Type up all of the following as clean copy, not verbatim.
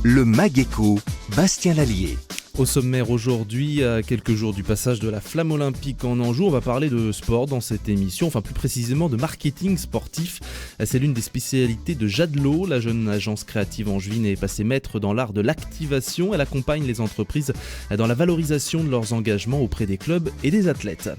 Le Mageco, Bastien Lallier. Au sommaire aujourd'hui, à quelques jours du passage de la flamme olympique en Anjou, on va parler de sport dans cette émission, enfin plus précisément de marketing sportif. C'est l'une des spécialités de Jadelot. La jeune agence créative angevine est passée maître dans l'art de l'activation. Elle accompagne les entreprises dans la valorisation de leurs engagements auprès des clubs et des athlètes.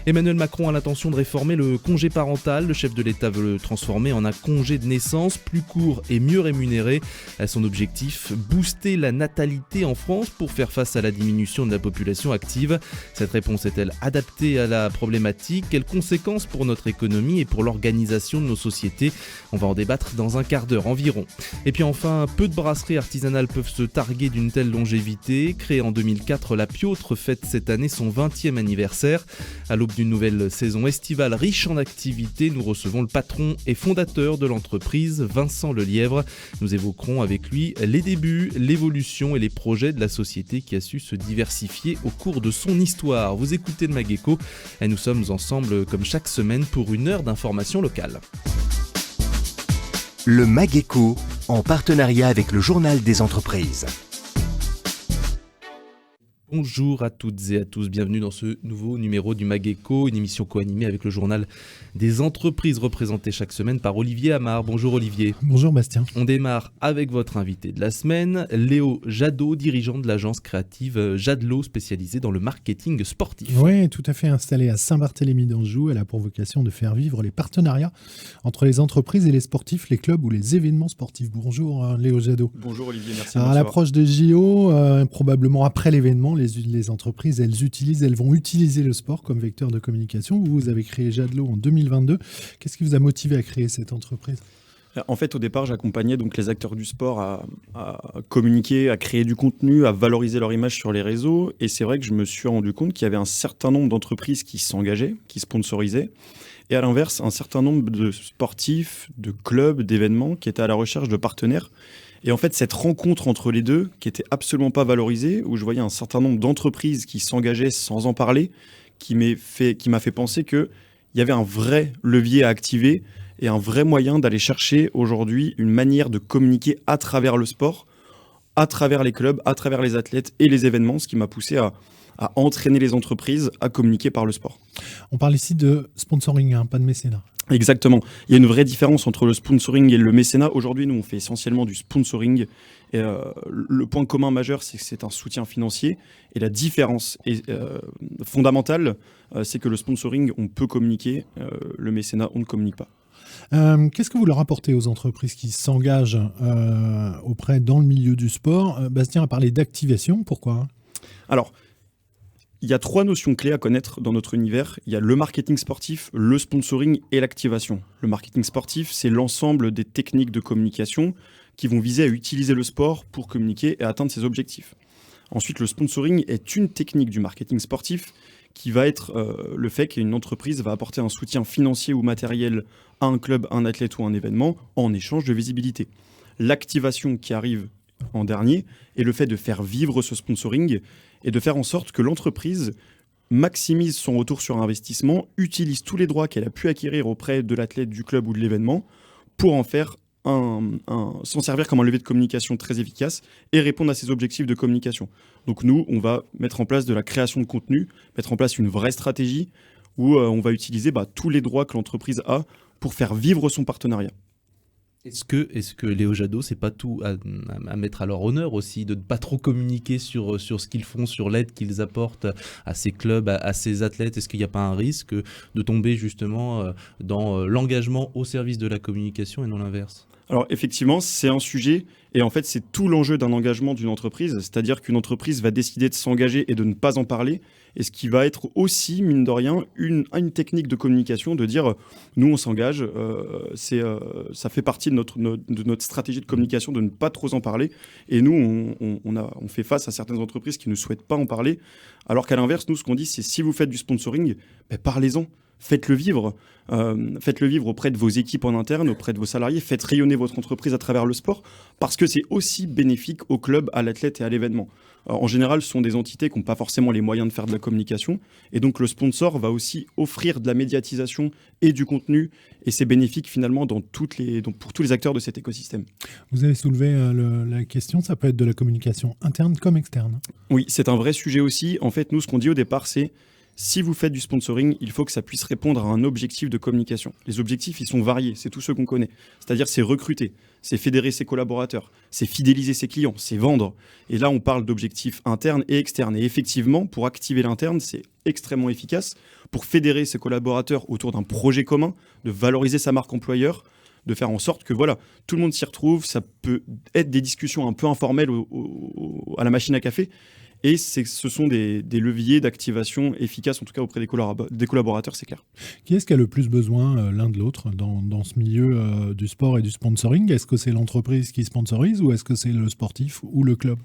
Emmanuel Macron a l'intention de réformer le congé parental. Le chef de l'État veut le transformer en un congé de naissance plus court et mieux rémunéré. Son objectif, booster la natalité en France pour faire face à la diminution de la population active. Cette réponse est-elle adaptée à la problématique ? Quelles conséquences pour notre économie et pour l'organisation de nos sociétés ? On va en débattre dans un quart d'heure environ. Et puis enfin, peu de brasseries artisanales peuvent se targuer d'une telle longévité. Créée en 2004, la Piautre fête cette année son 20e anniversaire. À l'aube d'une nouvelle saison estivale riche en activités, nous recevons le patron et fondateur de l'entreprise, Vincent Lelièvre. Nous évoquerons avec lui les débuts, l'évolution et les projets de la société qui a su se diversifier au cours de son histoire. Vous écoutez le Mageco et nous sommes ensemble comme chaque semaine pour une heure d'information locale. Le Mageco, en partenariat avec le Journal des entreprises. Bonjour à toutes et à tous, bienvenue dans ce nouveau numéro du Mageco, une émission co-animée avec le Journal des entreprises représenté chaque semaine par Olivier Amar. Bonjour Olivier. Bonjour Bastien. On démarre avec votre invité de la semaine, Léo Jadot, dirigeant de l'agence créative Jadelot spécialisée dans le marketing sportif. Oui, tout à fait, installée à Saint-Barthélemy d'Anjou. Elle a pour vocation de faire vivre les partenariats entre les entreprises et les sportifs, les clubs ou les événements sportifs. Bonjour Léo Jadot. Bonjour Olivier, merci. Alors, à l'approche des JO, probablement après l'événement, les entreprises, elles vont utiliser le sport comme vecteur de communication. Vous avez créé Jadelot en 2022. Qu'est-ce qui vous a motivé à créer cette entreprise ? En fait, au départ, j'accompagnais donc les acteurs du sport à communiquer, à créer du contenu, à valoriser leur image sur les réseaux. Et c'est vrai que je me suis rendu compte qu'il y avait un certain nombre d'entreprises qui s'engageaient, qui sponsorisaient. Et à l'inverse, un certain nombre de sportifs, de clubs, d'événements qui étaient à la recherche de partenaires. Et en fait, cette rencontre entre les deux, qui était absolument pas valorisée, où je voyais un certain nombre d'entreprises qui s'engageaient sans en parler, qui m'a fait penser qu'il y avait un vrai levier à activer et un vrai moyen d'aller chercher aujourd'hui une manière de communiquer à travers le sport, à travers les clubs, à travers les athlètes et les événements, ce qui m'a poussé à entraîner les entreprises à communiquer par le sport. On parle ici de sponsoring, pas de mécénat. Exactement. Il y a une vraie différence entre le sponsoring et le mécénat. Aujourd'hui, nous, on fait essentiellement du sponsoring. Et, le point commun majeur, c'est que c'est un soutien financier. Et la différence fondamentale, c'est que le sponsoring, on peut communiquer. Le mécénat, on ne communique pas. Qu'est-ce que vous leur apportez aux entreprises qui s'engagent dans le milieu du sport ? Bastien a parlé d'activation. Pourquoi ? Alors, il y a 3 notions clés à connaître dans notre univers. Il y a le marketing sportif, le sponsoring et l'activation. Le marketing sportif, c'est l'ensemble des techniques de communication qui vont viser à utiliser le sport pour communiquer et atteindre ses objectifs. Ensuite, le sponsoring est une technique du marketing sportif qui va être le fait qu'une entreprise va apporter un soutien financier ou matériel à un club, un athlète ou un événement en échange de visibilité. L'activation qui arrive en dernier est le fait de faire vivre ce sponsoring et de faire en sorte que l'entreprise maximise son retour sur investissement, utilise tous les droits qu'elle a pu acquérir auprès de l'athlète, du club ou de l'événement pour en faire s'en servir comme un levier de communication très efficace et répondre à ses objectifs de communication. Donc nous, on va mettre en place de la création de contenu, mettre en place une vraie stratégie où on va utiliser tous les droits que l'entreprise a pour faire vivre son partenariat. Est-ce que Léo Jadot, c'est pas tout à mettre à leur honneur aussi, de ne pas trop communiquer sur ce qu'ils font, sur l'aide qu'ils apportent à ces clubs, à ces athlètes ? Est-ce qu'il n'y a pas un risque de tomber justement dans l'engagement au service de la communication et non l'inverse ? Alors effectivement, c'est un sujet et en fait c'est tout l'enjeu d'un engagement d'une entreprise, c'est-à-dire qu'une entreprise va décider de s'engager et de ne pas en parler, et ce qui va être aussi, mine de rien, une technique de communication, de dire nous on s'engage, ça fait partie de notre stratégie de communication de ne pas trop en parler, et nous on fait face à certaines entreprises qui ne souhaitent pas en parler, alors qu'à l'inverse, nous ce qu'on dit c'est si vous faites du sponsoring, parlez-en. Faites-le vivre auprès de vos équipes en interne, auprès de vos salariés. Faites rayonner votre entreprise à travers le sport parce que c'est aussi bénéfique au club, à l'athlète et à l'événement. Alors, en général, ce sont des entités qui n'ont pas forcément les moyens de faire de la communication. Et donc, le sponsor va aussi offrir de la médiatisation et du contenu. Et c'est bénéfique finalement pour tous les acteurs de cet écosystème. Vous avez soulevé la question, ça peut être de la communication interne comme externe. Oui, c'est un vrai sujet aussi. En fait, nous, ce qu'on dit au départ, c'est si vous faites du sponsoring, il faut que ça puisse répondre à un objectif de communication. Les objectifs, ils sont variés, c'est tous ceux qu'on connaît. C'est-à-dire, c'est recruter, c'est fédérer ses collaborateurs, c'est fidéliser ses clients, c'est vendre. Et là, on parle d'objectifs internes et externes. Et effectivement, pour activer l'interne, c'est extrêmement efficace. Pour fédérer ses collaborateurs autour d'un projet commun, de valoriser sa marque employeur, de faire en sorte que voilà, tout le monde s'y retrouve. Ça peut être des discussions un peu informelles à la machine à café. Et ce sont des leviers d'activation efficaces, en tout cas auprès des collaborateurs, c'est clair. Qui est-ce qui a le plus besoin l'un de l'autre dans ce milieu du sport et du sponsoring? Est-ce que c'est l'entreprise qui sponsorise ou est-ce que c'est le sportif ou le club?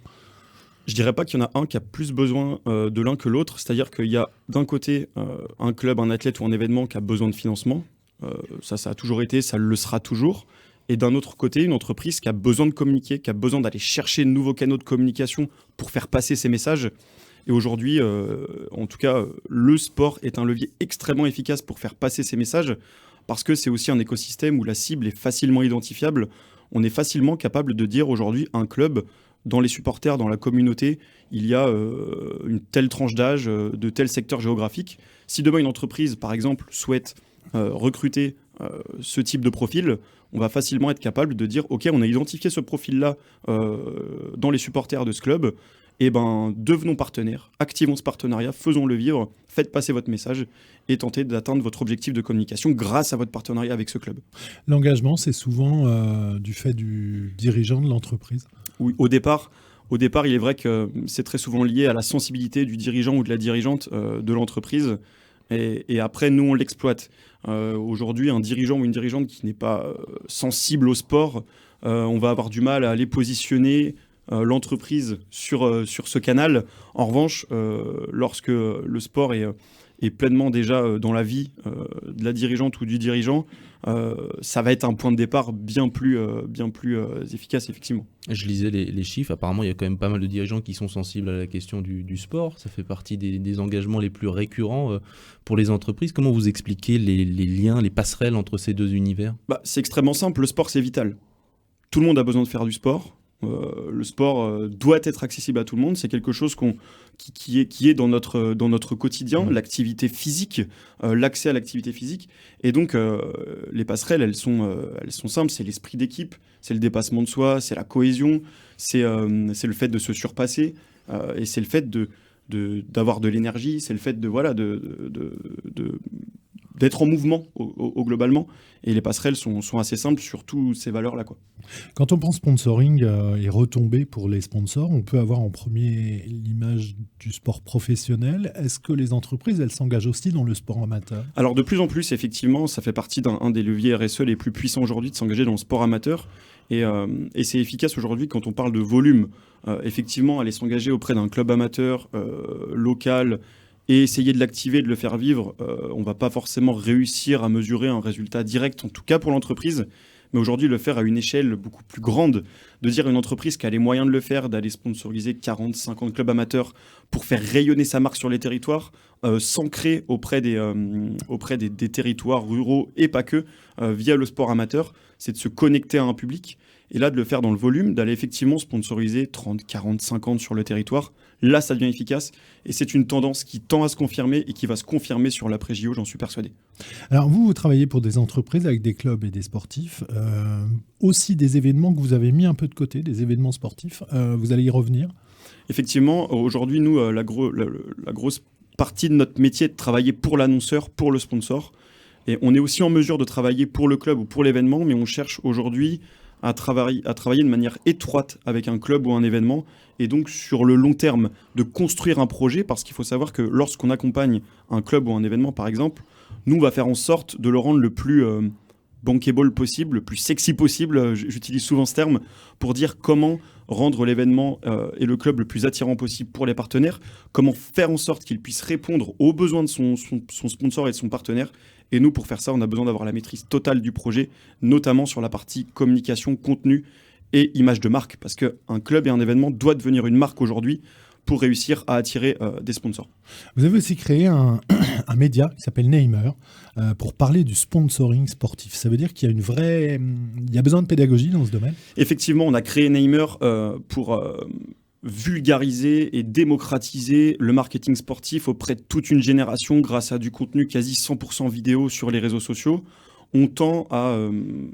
Je dirais pas qu'il y en a un qui a plus besoin de l'un que l'autre. C'est-à-dire qu'il y a d'un côté un club, un athlète ou un événement qui a besoin de financement. Ça a toujours été, ça le sera toujours. Et d'un autre côté, une entreprise qui a besoin de communiquer, qui a besoin d'aller chercher de nouveaux canaux de communication pour faire passer ses messages. Et aujourd'hui, en tout cas, le sport est un levier extrêmement efficace pour faire passer ses messages parce que c'est aussi un écosystème où la cible est facilement identifiable. On est facilement capable de dire aujourd'hui un club, dans les supporters, dans la communauté, il y a une telle tranche d'âge, de tel secteur géographique. Si demain une entreprise, par exemple, souhaite recruter ce type de profil, on va facilement être capable de dire ok, on a identifié ce profil-là dans les supporters de ce club, et ben devenons partenaires, activons ce partenariat, faisons-le vivre, faites passer votre message et tentez d'atteindre votre objectif de communication grâce à votre partenariat avec ce club. L'engagement, c'est souvent du fait du dirigeant de l'entreprise. Oui, au départ, il est vrai que c'est très souvent lié à la sensibilité du dirigeant ou de la dirigeante de l'entreprise. Et après, nous, on l'exploite. Aujourd'hui, un dirigeant ou une dirigeante qui n'est pas sensible au sport, on va avoir du mal à aller positionner l'entreprise sur ce canal. En revanche, lorsque le sport est pleinement déjà dans la vie de la dirigeante ou du dirigeant, ça va être un point de départ bien plus efficace, effectivement. Je lisais les chiffres, apparemment il y a quand même pas mal de dirigeants qui sont sensibles à la question du sport, ça fait partie des engagements les plus récurrents pour les entreprises. Comment vous expliquez les liens, les passerelles entre ces deux univers? C'est extrêmement simple, le sport c'est vital. Tout le monde a besoin de faire du sport. Le sport doit être accessible à tout le monde, c'est quelque chose qui est dans notre quotidien, l'activité physique, l'accès à l'activité physique. Et donc les passerelles, elles sont simples, c'est l'esprit d'équipe, c'est le dépassement de soi, c'est la cohésion, c'est le fait de se surpasser, et c'est le fait d'avoir de l'énergie, c'est le fait d'être en mouvement globalement. Et les passerelles sont assez simples sur toutes ces valeurs-là, quoi. Quand on pense sponsoring et retombées pour les sponsors, on peut avoir en premier l'image du sport professionnel. Est-ce que les entreprises, elles s'engagent aussi dans le sport amateur? Alors de plus en plus, effectivement, ça fait partie d'un des leviers RSE les plus puissants aujourd'hui de s'engager dans le sport amateur. Et c'est efficace aujourd'hui quand on parle de volume. Effectivement, aller s'engager auprès d'un club amateur local et essayer de l'activer, de le faire vivre, on ne va pas forcément réussir à mesurer un résultat direct, en tout cas pour l'entreprise. Mais aujourd'hui, le faire à une échelle beaucoup plus grande, de dire à une entreprise qui a les moyens de le faire, d'aller sponsoriser 40, 50 clubs amateurs pour faire rayonner sa marque sur les territoires, s'ancrer auprès des territoires ruraux et pas que, via le sport amateur, c'est de se connecter à un public. Et là, de le faire dans le volume, d'aller effectivement sponsoriser 30, 40, 50 sur le territoire, là, ça devient efficace. Et c'est une tendance qui tend à se confirmer et qui va se confirmer sur l'après-JO, j'en suis persuadé. Alors, vous travaillez pour des entreprises avec des clubs et des sportifs, aussi des événements que vous avez mis un peu de côté, des événements sportifs. Vous allez y revenir? Effectivement, aujourd'hui, nous, la grosse partie de notre métier est de travailler pour l'annonceur, pour le sponsor. Et on est aussi en mesure de travailler pour le club ou pour l'événement, mais on cherche aujourd'hui à travailler de manière étroite avec un club ou un événement, et donc sur le long terme, de construire un projet, parce qu'il faut savoir que lorsqu'on accompagne un club ou un événement, par exemple, nous, on va faire en sorte de le rendre le plus bankable possible, le plus sexy possible, j'utilise souvent ce terme, pour dire comment rendre l'événement et le club le plus attirant possible pour les partenaires, comment faire en sorte qu'ils puissent répondre aux besoins de son sponsor et de son partenaire. Et nous, pour faire ça, on a besoin d'avoir la maîtrise totale du projet, notamment sur la partie communication, contenu et image de marque, parce qu'un club et un événement doivent devenir une marque aujourd'hui pour réussir à attirer des sponsors. Vous avez aussi créé un média qui s'appelle Namer pour parler du sponsoring sportif. Ça veut dire qu'il y a il y a besoin de pédagogie dans ce domaine? Effectivement, on a créé Namer pour vulgariser et démocratiser le marketing sportif auprès de toute une génération grâce à du contenu quasi 100% vidéo sur les réseaux sociaux. On tend à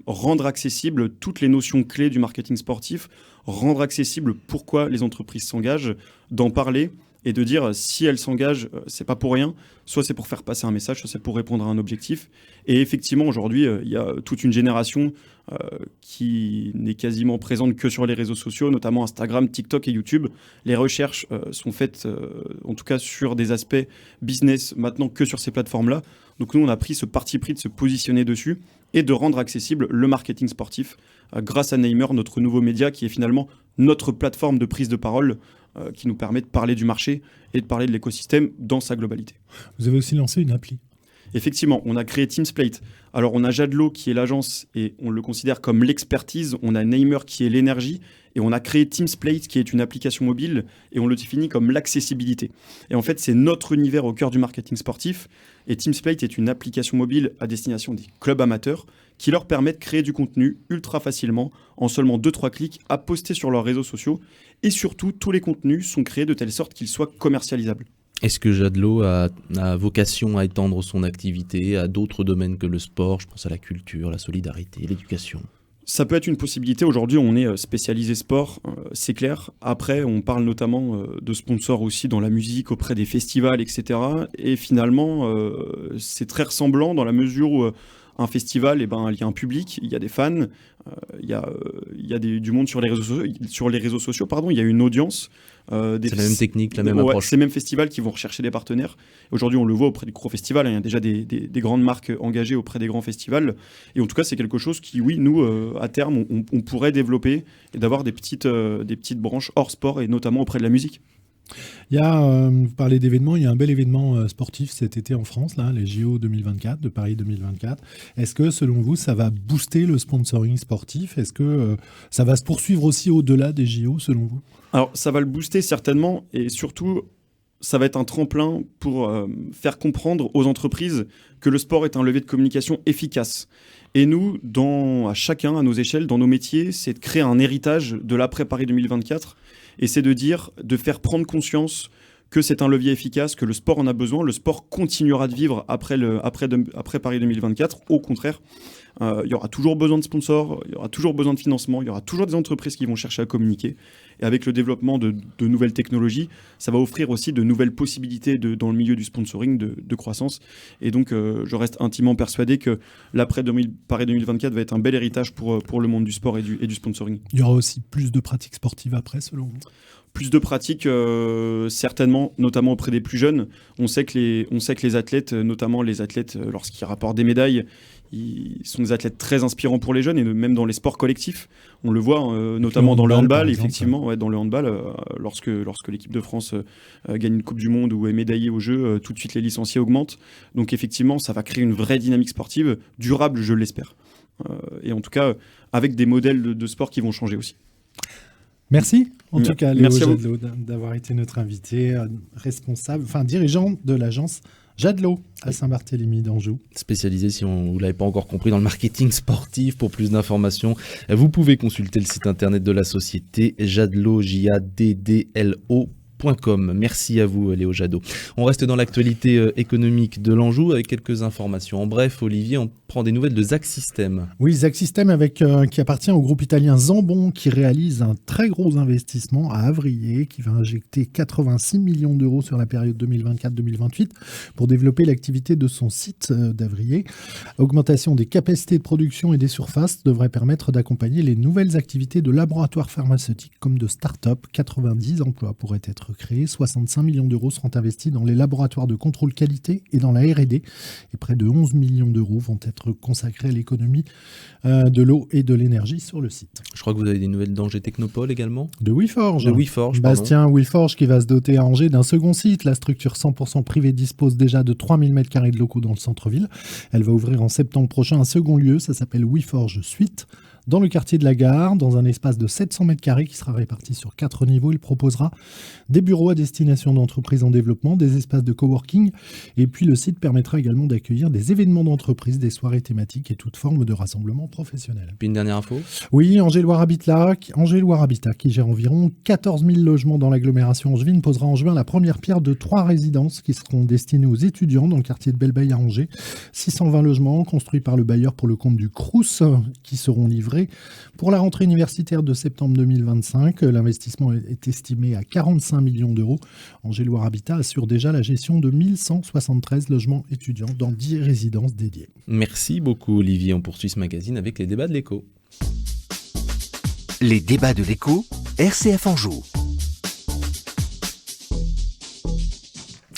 rendre accessible toutes les notions clés du marketing sportif, rendre accessible pourquoi les entreprises s'engagent, d'en parler et de dire si elles s'engagent, c'est pas pour rien, soit c'est pour faire passer un message, soit c'est pour répondre à un objectif. Et effectivement, aujourd'hui, il y a toute une génération qui n'est quasiment présente que sur les réseaux sociaux, notamment Instagram, TikTok et YouTube. Les recherches sont faites, en tout cas sur des aspects business, maintenant que sur ces plateformes-là. Donc nous, on a pris ce parti pris de se positionner dessus et de rendre accessible le marketing sportif grâce à Namer, notre nouveau média qui est finalement notre plateforme de prise de parole qui nous permet de parler du marché et de parler de l'écosystème dans sa globalité. Vous avez aussi lancé une appli. Effectivement, on a créé Teamsplate. Alors, on a Jadlo qui est l'agence et on le considère comme l'expertise. On a Namer qui est l'énergie. Et on a créé Teamsplate qui est une application mobile et on le définit comme l'accessibilité. Et en fait, c'est notre univers au cœur du marketing sportif. Et Teamsplate est une application mobile à destination des clubs amateurs qui leur permet de créer du contenu ultra facilement en seulement 2-3 clics à poster sur leurs réseaux sociaux. Et surtout, tous les contenus sont créés de telle sorte qu'ils soient commercialisables. Est-ce que Jadlo a vocation à étendre son activité à d'autres domaines que le sport? Je pense à la culture, la solidarité, l'éducation. Ça peut être une possibilité. Aujourd'hui, on est spécialisé sport, c'est clair. Après, on parle notamment de sponsors aussi dans la musique, auprès des festivals, etc. Et finalement, c'est très ressemblant dans la mesure où un festival, il y a un public, il y a des fans, il y a du monde sur les réseaux sociaux, il y a une audience. C'est la même technique, la même approche. Ces mêmes festivals qui vont rechercher des partenaires. Aujourd'hui, on le voit auprès des gros festivals. Il y a déjà des grandes marques engagées auprès des grands festivals. Et en tout cas, c'est quelque chose qui, oui, nous, à terme, on pourrait développer et d'avoir des petites branches hors sport et notamment auprès de la musique. Vous parlez d'événements, il y a un bel événement sportif cet été en France, là, les JO 2024, de Paris 2024. Est-ce que, selon vous, ça va booster le sponsoring sportif? Est-ce que ça va se poursuivre aussi au-delà des JO, selon vous? Alors, ça va le booster certainement, et surtout, ça va être un tremplin pour faire comprendre aux entreprises que le sport est un levier de communication efficace. Et nous, à chacun, à nos échelles, dans nos métiers, c'est de créer un héritage de l'après-Paris 2024, et c'est de faire prendre conscience que c'est un levier efficace, que le sport en a besoin, le sport continuera de vivre après Paris 2024. Au contraire, il y aura toujours besoin de sponsors, il y aura toujours besoin de financement, il y aura toujours des entreprises qui vont chercher à communiquer. Et avec le développement de nouvelles technologies, ça va offrir aussi de nouvelles possibilités dans le milieu du sponsoring, de croissance. Et donc, je reste intimement persuadé que l'après-Paris 2024 va être un bel héritage pour le monde du sport et du sponsoring. Il y aura aussi plus de pratiques sportives après, selon vous? Plus de pratiques, certainement, notamment auprès des plus jeunes. On sait que les athlètes, notamment les athlètes, lorsqu'ils rapportent des médailles, ils sont des athlètes très inspirants pour les jeunes et même dans les sports collectifs. On le voit notamment dans le handball, effectivement. Dans le handball, lorsque l'équipe de France gagne une Coupe du Monde ou est médaillée aux Jeux, tout de suite les licenciés augmentent. Donc effectivement, ça va créer une vraie dynamique sportive, durable, je l'espère. Et en tout cas, avec des modèles de sport qui vont changer aussi. Merci, en tout cas, Léo Merci Jadlo, d'avoir été notre invité, dirigeant de l'agence Jadlo à Saint-Barthélemy d'Anjou. Spécialisé, si vous ne l'avez pas encore compris, dans le marketing sportif. Pour plus d'informations, vous pouvez consulter le site internet de la société Jadlo, JADDLO.com. Merci à vous, Léo Jadot. On reste dans l'actualité économique de l'Anjou avec quelques informations. En bref, Olivier, on prend des nouvelles de Zac System. Oui, Zac System qui appartient au groupe italien Zambon, qui réalise un très gros investissement à Avrier, qui va injecter 86 millions d'euros sur la période 2024-2028 pour développer l'activité de son site d'Avrier. Augmentation des capacités de production et des surfaces devrait permettre d'accompagner les nouvelles activités de laboratoires pharmaceutiques comme de start-up. 90 emplois pourraient être créés, 65 millions d'euros seront investis dans les laboratoires de contrôle qualité et dans la R&D, et près de 11 millions d'euros vont être consacrés à l'économie de l'eau et de l'énergie sur le site. Je crois que vous avez des nouvelles d'Angers Technopole également. De WeForge. Bastien WeForge qui va se doter à Angers d'un second site. La structure 100% privée dispose déjà de 3000 m² de locaux dans le centre-ville. Elle va ouvrir en septembre prochain un second lieu, ça s'appelle WeForge Suite, dans le quartier de la Gare, dans un espace de 700 mètres carrés qui sera réparti sur 4 niveaux. Il proposera des bureaux à destination d'entreprises en développement, des espaces de coworking, et puis le site permettra également d'accueillir des événements d'entreprise, des soirées thématiques et toute forme de rassemblement professionnel. Puis une dernière info. Oui, Angéloire Habitat, qui gère environ 14 000 logements dans l'agglomération angevine, posera en juin la première pierre de 3 résidences qui seront destinées aux étudiants dans le quartier de Belleveille à Angers. 620 logements construits par le bailleur pour le compte du Crous qui seront livrés pour la rentrée universitaire de septembre 2025. L'investissement est estimé à 45 millions d'euros. Angéloire Habitat assure déjà la gestion de 1173 logements étudiants dans 10 résidences dédiées. Merci beaucoup Olivier. On poursuit ce magazine avec les débats de l'Écho. Les débats de l'Écho, RCF Anjou.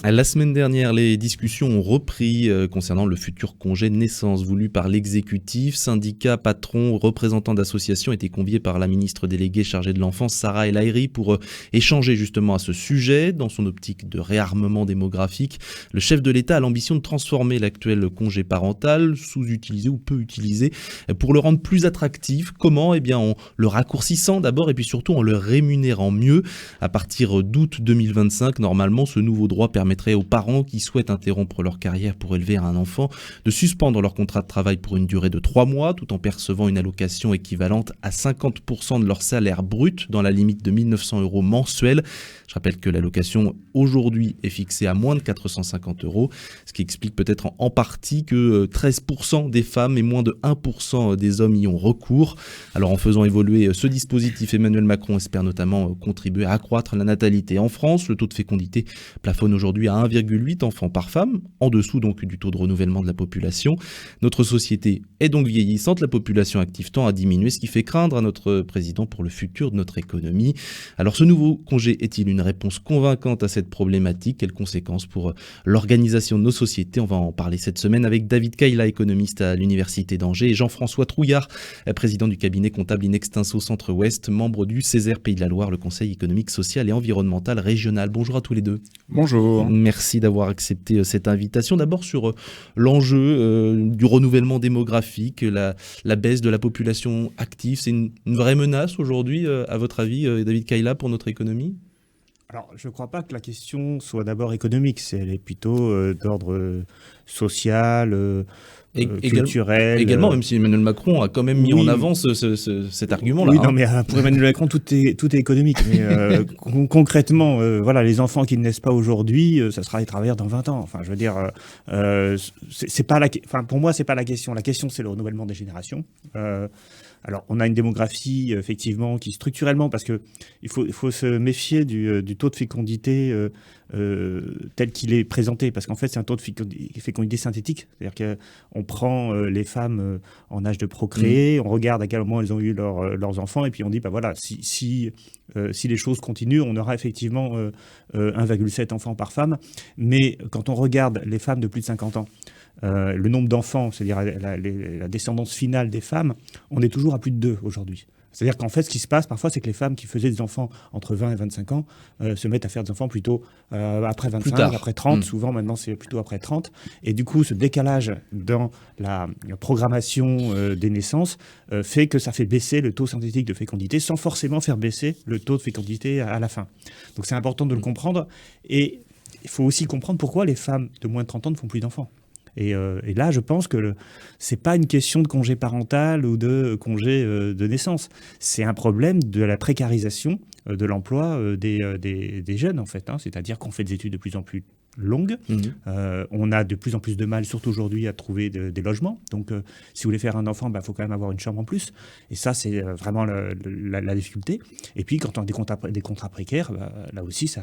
La semaine dernière, les discussions ont repris concernant le futur congé de naissance voulu par l'exécutif. Syndicats, patrons, représentants d'associations étaient conviés par la ministre déléguée chargée de l'enfance, Sarah El Haïry, pour échanger justement à ce sujet. Dans son optique de réarmement démographique, le chef de l'État a l'ambition de transformer l'actuel congé parental, sous-utilisé ou peu utilisé, pour le rendre plus attractif. Comment ? Eh bien, en le raccourcissant d'abord et puis surtout en le rémunérant mieux. À partir d'août 2025, normalement, ce nouveau droit permettrait aux parents qui souhaitent interrompre leur carrière pour élever un enfant de suspendre leur contrat de travail pour une durée de 3 mois tout en percevant une allocation équivalente à 50% de leur salaire brut dans la limite de 1 900 € mensuels. Je rappelle que l'allocation aujourd'hui est fixée à moins de 450 €, ce qui explique peut-être en partie que 13% des femmes et moins de 1% des hommes y ont recours. Alors en faisant évoluer ce dispositif, Emmanuel Macron espère notamment contribuer à accroître la natalité en France. Le taux de fécondité plafonne aujourd'hui à 1,8 enfants par femme, en dessous donc du taux de renouvellement de la population. Notre société est donc vieillissante, la population active tend à diminuer, ce qui fait craindre à notre président pour le futur de notre économie. Alors ce nouveau congé est-il une réponse convaincante à cette problématique ? Quelles conséquences pour l'organisation de nos sociétés ? On va en parler cette semaine avec David Kayla, économiste à l'Université d'Angers, et Jean-François Trouillard, président du cabinet comptable Inextinso Centre-Ouest, membre du Césaire Pays de la Loire, le Conseil économique, social et environnemental régional. Bonjour à tous les deux. Bonjour. Merci d'avoir accepté cette invitation. D'abord sur l'enjeu du renouvellement démographique, la baisse de la population active. C'est une vraie menace aujourd'hui, à votre avis, David Kayla, pour notre économie ? Alors, je ne crois pas que la question soit d'abord économique. Elle est plutôt d'ordre social, culturel. Également, même si Emmanuel Macron a quand même mis en avant cet argument-là. Oui, non, mais pour Emmanuel Macron, tout est économique. Mais concrètement, voilà, les enfants qui ne naissent pas aujourd'hui, ça sera les travailleurs dans 20 ans. Enfin, je veux dire, c'est pas pour moi, c'est pas la question. La question, c'est le renouvellement des générations. Alors, on a une démographie, effectivement, qui structurellement, parce que il faut se méfier du taux de fécondité tel qu'il est présenté, parce qu'en fait, c'est un taux de fécondité synthétique. C'est-à-dire qu'on prend les femmes en âge de procréer, on regarde à quel moment elles ont eu leurs enfants, et puis on dit, bah voilà, si les choses continuent, on aura effectivement 1,7 enfants par femme. Mais quand on regarde les femmes de plus de 50 ans, le nombre d'enfants, c'est-à-dire la descendance finale des femmes, on est toujours à plus de 2 aujourd'hui. C'est-à-dire qu'en fait, ce qui se passe parfois, c'est que les femmes qui faisaient des enfants entre 20 et 25 ans se mettent à faire des enfants plutôt après 25, après 30. Souvent, maintenant, c'est plutôt après 30. Et du coup, ce décalage dans la programmation des naissances fait que ça fait baisser le taux synthétique de fécondité sans forcément faire baisser le taux de fécondité à la fin. Donc, c'est important de le comprendre. Et il faut aussi comprendre pourquoi les femmes de moins de 30 ans ne font plus d'enfants. Et là, je pense que c'est pas une question de congé parental ou de congé de naissance. C'est un problème de la précarisation de l'emploi des jeunes, en fait. C'est-à-dire qu'on fait des études de plus en plus longues. On a de plus en plus de mal, surtout aujourd'hui, à trouver des logements. Donc, si vous voulez faire un enfant, faut quand même avoir une chambre en plus. Et ça, c'est vraiment la difficulté. Et puis, quand on a des contrats précaires, là aussi, ça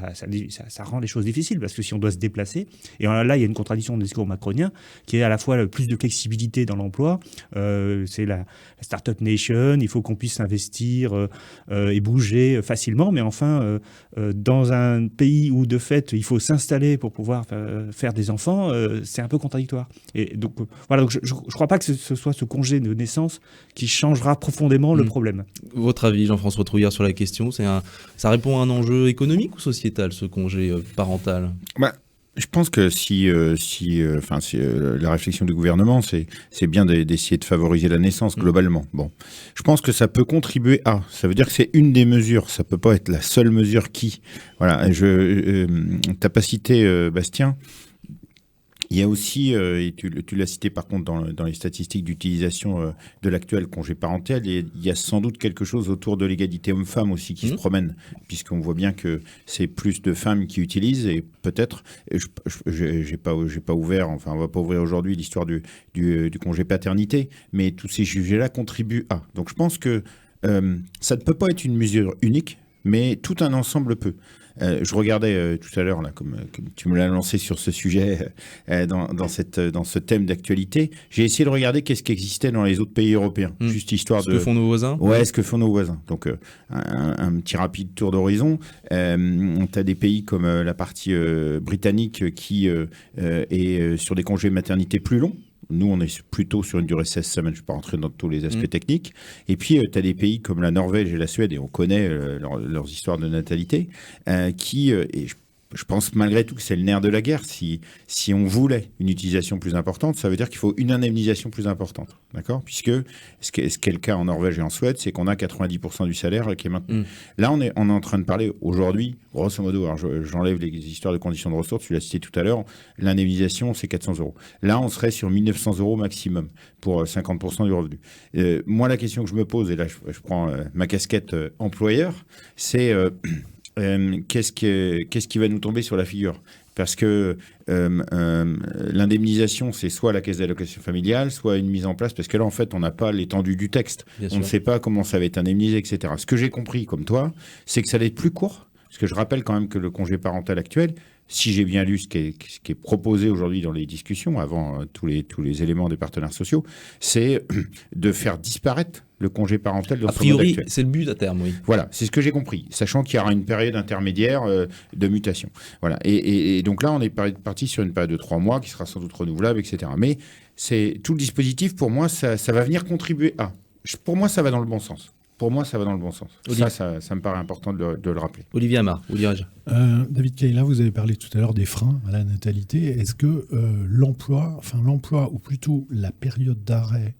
rend les choses difficiles. Parce que si on doit se déplacer, et là, il y a une contradiction du discours macronien, qui est à la fois le plus de flexibilité dans l'emploi, c'est la Startup Nation, il faut qu'on puisse investir et bouger facilement. Mais enfin, dans un pays où, de fait, il faut s'installer pour pouvoir faire des enfants, c'est un peu contradictoire. Et donc, voilà, donc je ne crois pas que ce soit ce congé de naissance qui changera profondément le problème. Votre avis, Jean-François Trouillard, sur la question, ça répond à un enjeu économique ou sociétal, ce congé parental ? Je pense que la réflexion du gouvernement, c'est bien d'essayer de favoriser la naissance globalement. Bon, je pense que ça peut contribuer à. Ça veut dire que c'est une des mesures. Ça peut pas être la seule mesure qui. Voilà. T'as pas cité Bastien. Il y a aussi, et tu l'as cité par contre dans les statistiques d'utilisation de l'actuel congé parental, il y a sans doute quelque chose autour de l'égalité homme-femme aussi qui se promène, puisqu'on voit bien que c'est plus de femmes qui utilisent, et peut-être, j'ai pas ouvert, enfin on va pas ouvrir aujourd'hui l'histoire du congé paternité, mais tous ces sujets-là contribuent à. Donc je pense que ça ne peut pas être une mesure unique, mais tout un ensemble peut. Je regardais tout à l'heure, là, comme tu me l'as lancé sur ce sujet, dans ce thème d'actualité, j'ai essayé de regarder qu'est-ce qui existait dans les autres pays européens, juste histoire Ce que font nos voisins. Ouais, ce que font nos voisins. Donc, un petit rapide tour d'horizon. Tu as des pays comme la partie britannique qui est sur des congés maternité plus longs. Nous, on est plutôt sur une durée de 16 semaines. Je ne vais pas rentrer dans tous les aspects techniques. Et puis, tu as des pays comme la Norvège et la Suède, et on connaît leurs histoires de natalité, qui, et je pense malgré tout que c'est le nerf de la guerre. Si on voulait une utilisation plus importante, ça veut dire qu'il faut une indemnisation plus importante. D'accord ? Puisque ce qui est le cas en Norvège et en Suède, c'est qu'on a 90% du salaire qui est maintenu. Là, on est en train de parler aujourd'hui, grosso modo, alors j'enlève les histoires de conditions de ressources, tu l'as cité tout à l'heure, l'indemnisation, c'est 400 €. Là, on serait sur 1 900 € maximum pour 50% du revenu. Moi, la question que je me pose, et là, je prends ma casquette employeur, c'est... qu'est-ce qui va nous tomber sur la figure ? Parce que l'indemnisation, c'est soit la caisse d'allocation familiale, soit une mise en place, parce que là, en fait, on n'a pas l'étendue du texte. On ne sait pas comment ça va être indemnisé, etc. Ce que j'ai compris, comme toi, c'est que ça allait être plus court, parce que je rappelle quand même que le congé parental actuel, si j'ai bien lu ce qui est proposé aujourd'hui dans les discussions, avant tous les éléments des partenaires sociaux, c'est de faire disparaître le congé parental dans a son mode priori, actuel. c'est le but à terme, oui. Voilà, c'est ce que j'ai compris, sachant qu'il y aura une période intermédiaire de mutation. Voilà, et donc là, on est parti sur une période de 3 mois qui sera sans doute renouvelable, etc. Mais c'est tout le dispositif, pour moi, ça va venir contribuer à. Pour moi, ça va dans le bon sens. Ça me paraît important de le rappeler. Olivier Amar, où dirais-je ? David Cayla, vous avez parlé tout à l'heure des freins à la natalité. Est-ce que l'emploi, ou plutôt la période d'arrêt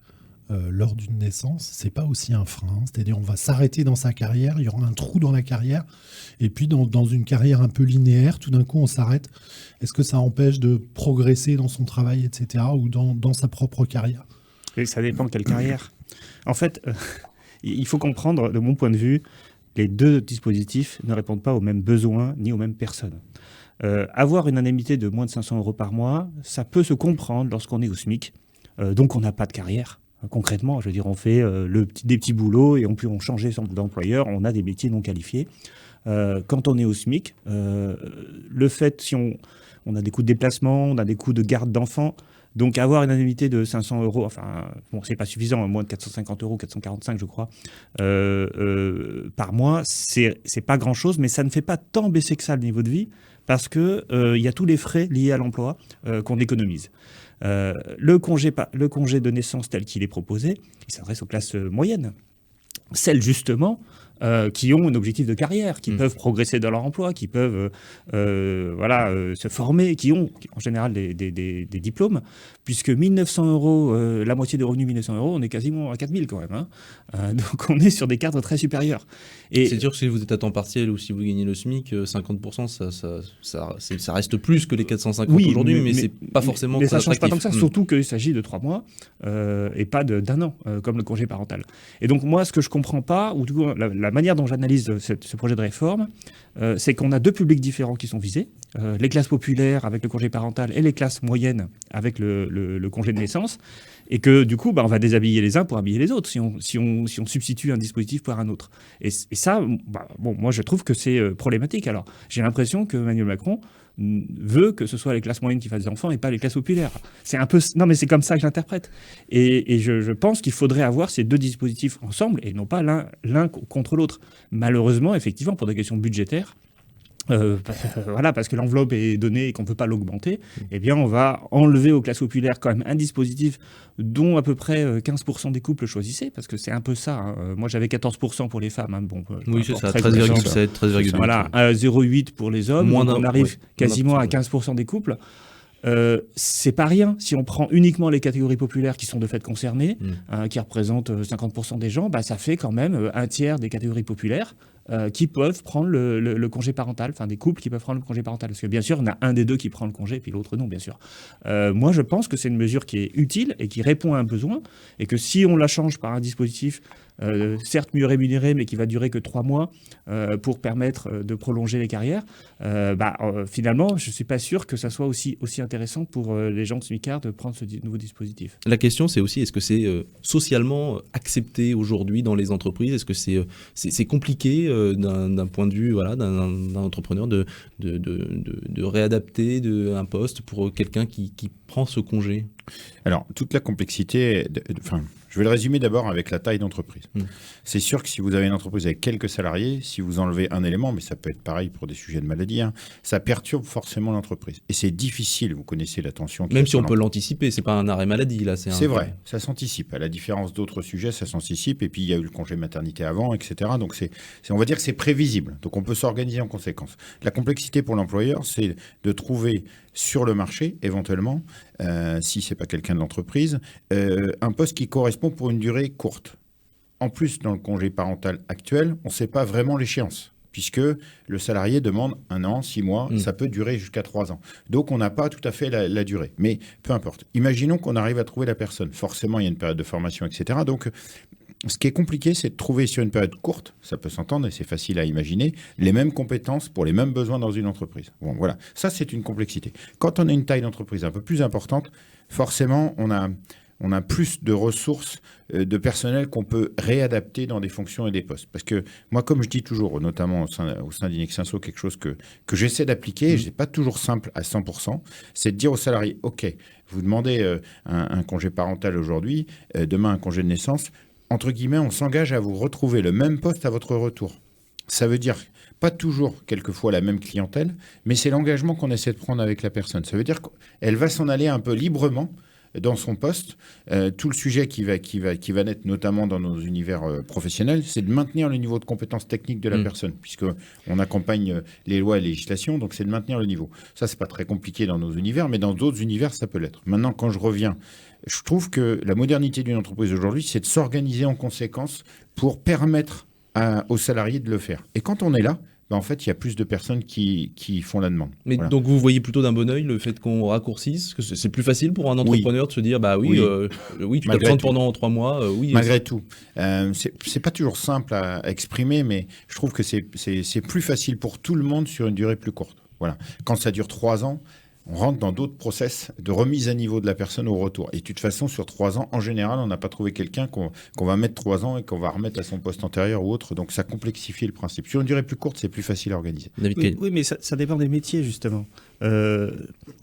lors d'une naissance, c'est pas aussi un frein ? C'est-à-dire, on va s'arrêter dans sa carrière, il y aura un trou dans la carrière, et puis dans une carrière un peu linéaire, tout d'un coup, on s'arrête. Est-ce que ça empêche de progresser dans son travail, etc., ou dans sa propre carrière ? Et ça dépend de quelle carrière. En fait... il faut comprendre, de mon point de vue, les deux dispositifs ne répondent pas aux mêmes besoins ni aux mêmes personnes. Avoir une indemnité de moins de 500 € par mois, ça peut se comprendre lorsqu'on est au SMIC, donc on n'a pas de carrière. Concrètement, je veux dire, on fait des petits boulots et on peut changer d'employeur, on a des métiers non qualifiés. Quand on est au SMIC, le fait, si on a des coûts de déplacement, on a des coûts de garde d'enfants, donc avoir une indemnité de 500 €, enfin, bon, c'est pas suffisant, moins de 450 €, 445 je crois, par mois, c'est pas grand-chose, mais ça ne fait pas tant baisser que ça le niveau de vie, parce que il y a tous les frais liés à l'emploi qu'on économise. Le congé de naissance tel qu'il est proposé, il s'adresse aux classes moyennes, celles justement qui ont un objectif de carrière, qui peuvent progresser dans leur emploi, qui peuvent se former, qui ont en général des diplômes, puisque 1 900 €, la moitié des revenus 1 900 €, on est quasiment à 4 000 quand même. Hein. Donc on est sur des cadres très supérieurs. Et c'est sûr que si vous êtes à temps partiel ou si vous gagnez le SMIC, 50%, ça reste plus que les 450 aujourd'hui, mais c'est pas forcément mais très ça change pas attractif. tant que ça, surtout qu'il s'agit de 3 mois et pas d'un an, comme le congé parental. Et donc moi, ce que je comprends pas, ou du coup la manière dont j'analyse ce projet de réforme, c'est qu'on a deux publics différents qui sont visés, les classes populaires avec le congé parental et les classes moyennes avec le congé de naissance, et que du coup, on va déshabiller les uns pour habiller les autres si on substitue un dispositif pour un autre. Et ça, moi je trouve que c'est problématique. Alors j'ai l'impression que Emmanuel Macron veut que ce soit les classes moyennes qui fassent des enfants et pas les classes populaires. C'est un peu... Non, mais c'est comme ça que j'interprète. Et je pense qu'il faudrait avoir ces deux dispositifs ensemble et non pas l'un contre l'autre. Malheureusement, effectivement, pour des questions budgétaires, voilà, parce que l'enveloppe est donnée et qu'on ne peut pas l'augmenter, eh bien, on va enlever aux classes populaires quand même un dispositif dont à peu près 15% des couples choisissaient, parce que c'est un peu ça. Hein. Moi, j'avais 14% pour les femmes. Hein. Bon, oui, c'est ça, 13,7, 13,8. Voilà, 0,8 pour les hommes. On arrive quasiment à 15% des couples. C'est pas rien. Si on prend uniquement les catégories populaires qui sont de fait concernées, qui représentent 50% des gens, bah, ça fait quand même un tiers des catégories populaires qui peuvent prendre le congé parental, enfin des couples qui peuvent prendre le congé parental. Parce que bien sûr, on a un des deux qui prend le congé, puis l'autre non, bien sûr. Moi, je pense que c'est une mesure qui est utile et qui répond à un besoin, et que si on la change par un dispositif certes mieux rémunéré, mais qui va durer que 3 mois pour permettre de prolonger les carrières, finalement, je ne suis pas sûr que ça soit aussi intéressant pour les gens de SMICAR de prendre ce nouveau dispositif. La question, c'est aussi, est-ce que c'est socialement accepté aujourd'hui dans les entreprises ? Est-ce que c'est compliqué d'un point de vue d'un entrepreneur de réadapter un poste pour quelqu'un qui prend ce congé ? Alors, toute la complexité, je vais le résumer d'abord avec la taille d'entreprise. C'est sûr que si vous avez une entreprise avec quelques salariés, si vous enlevez un élément, mais ça peut être pareil pour des sujets de maladie, ça perturbe forcément l'entreprise. Et c'est difficile, vous connaissez la tension. Même si on peut l'anticiper, c'est pas un arrêt maladie là. C'est vrai, ça s'anticipe. À la différence d'autres sujets, ça s'anticipe. Et puis il y a eu le congé maternité avant, etc. Donc on va dire que c'est prévisible. Donc on peut s'organiser en conséquence. La complexité pour l'employeur, c'est de trouver sur le marché, éventuellement, si c'est pas quelqu'un de l'entreprise, un poste qui correspond pour une durée courte. En plus, dans le congé parental actuel, on ne sait pas vraiment l'échéance, puisque le salarié demande 1 an, 6 mois, ça peut durer jusqu'à 3 ans. Donc, on n'a pas tout à fait la durée. Mais peu importe. Imaginons qu'on arrive à trouver la personne. Forcément, il y a une période de formation, etc. Donc, ce qui est compliqué, c'est de trouver sur une période courte, ça peut s'entendre et c'est facile à imaginer, les mêmes compétences pour les mêmes besoins dans une entreprise. Bon, voilà. Ça, c'est une complexité. Quand on a une taille d'entreprise un peu plus importante, forcément, on a plus de ressources de personnel qu'on peut réadapter dans des fonctions et des postes. Parce que moi, comme je dis toujours, notamment au sein d'Inextinso, quelque chose que j'essaie d'appliquer, et ce n'est pas toujours simple à 100%, c'est de dire aux salariés, OK, vous demandez un congé parental aujourd'hui, demain un congé de naissance, entre guillemets, on s'engage à vous retrouver le même poste à votre retour. Ça veut dire pas toujours, quelquefois, la même clientèle, mais c'est l'engagement qu'on essaie de prendre avec la personne. Ça veut dire qu'elle va s'en aller un peu librement dans son poste. Tout le sujet qui va naître, notamment dans nos univers professionnels, c'est de maintenir le niveau de compétences techniques de la personne, puisqu'on accompagne les lois et les législations, donc c'est de maintenir le niveau. Ça, c'est pas très compliqué dans nos univers, mais dans d'autres univers, ça peut l'être. Maintenant, quand je reviens, je trouve que la modernité d'une entreprise aujourd'hui, c'est de s'organiser en conséquence pour permettre aux salariés de le faire. Et quand on est là, en fait, il y a plus de personnes qui font la demande. Mais voilà. Donc, vous voyez plutôt d'un bon oeil le fait qu'on raccourcisse, que c'est plus facile pour un entrepreneur de se dire, tu t'absentes pendant 3 mois. Malgré tout. C'est pas toujours simple à exprimer, mais je trouve que c'est plus facile pour tout le monde sur une durée plus courte. Voilà. Quand ça dure 3 ans, on rentre dans d'autres process de remise à niveau de la personne au retour. Et de toute façon, sur 3 ans, en général, on n'a pas trouvé quelqu'un qu'on va mettre 3 ans et qu'on va remettre à son poste antérieur ou autre. Donc, ça complexifie le principe. Sur une durée plus courte, c'est plus facile à organiser. Oui, mais ça dépend des métiers, justement.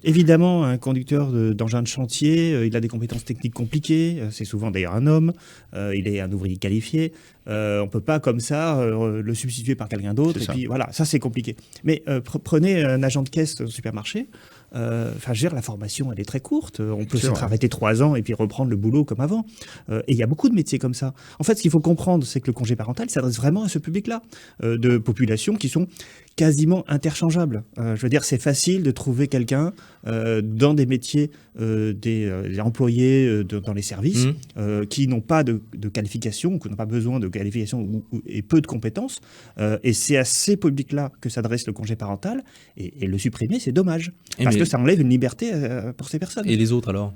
Évidemment, un conducteur d'engin de chantier, il a des compétences techniques compliquées. C'est souvent d'ailleurs un homme. Il est un ouvrier qualifié. On ne peut pas, comme ça, le substituer par quelqu'un d'autre. Et puis, voilà, ça, c'est compliqué. Mais prenez un agent de caisse au supermarché. La formation, elle est très courte. On peut s'être arrêté 3 ans et puis reprendre le boulot comme avant. Et il y a beaucoup de métiers comme ça. En fait, ce qu'il faut comprendre, c'est que le congé parental s'adresse vraiment à ce public-là, de populations qui sont quasiment interchangeables. Je veux dire, c'est facile de trouver quelqu'un dans des métiers des employés dans les services qui n'ont pas de qualification, ou qui n'ont pas besoin de qualification et peu de compétences. Et c'est à ces publics-là que s'adresse le congé parental. Et le supprimer, c'est dommage. Parce que ça enlève une liberté pour ces personnes. Et les autres, alors ?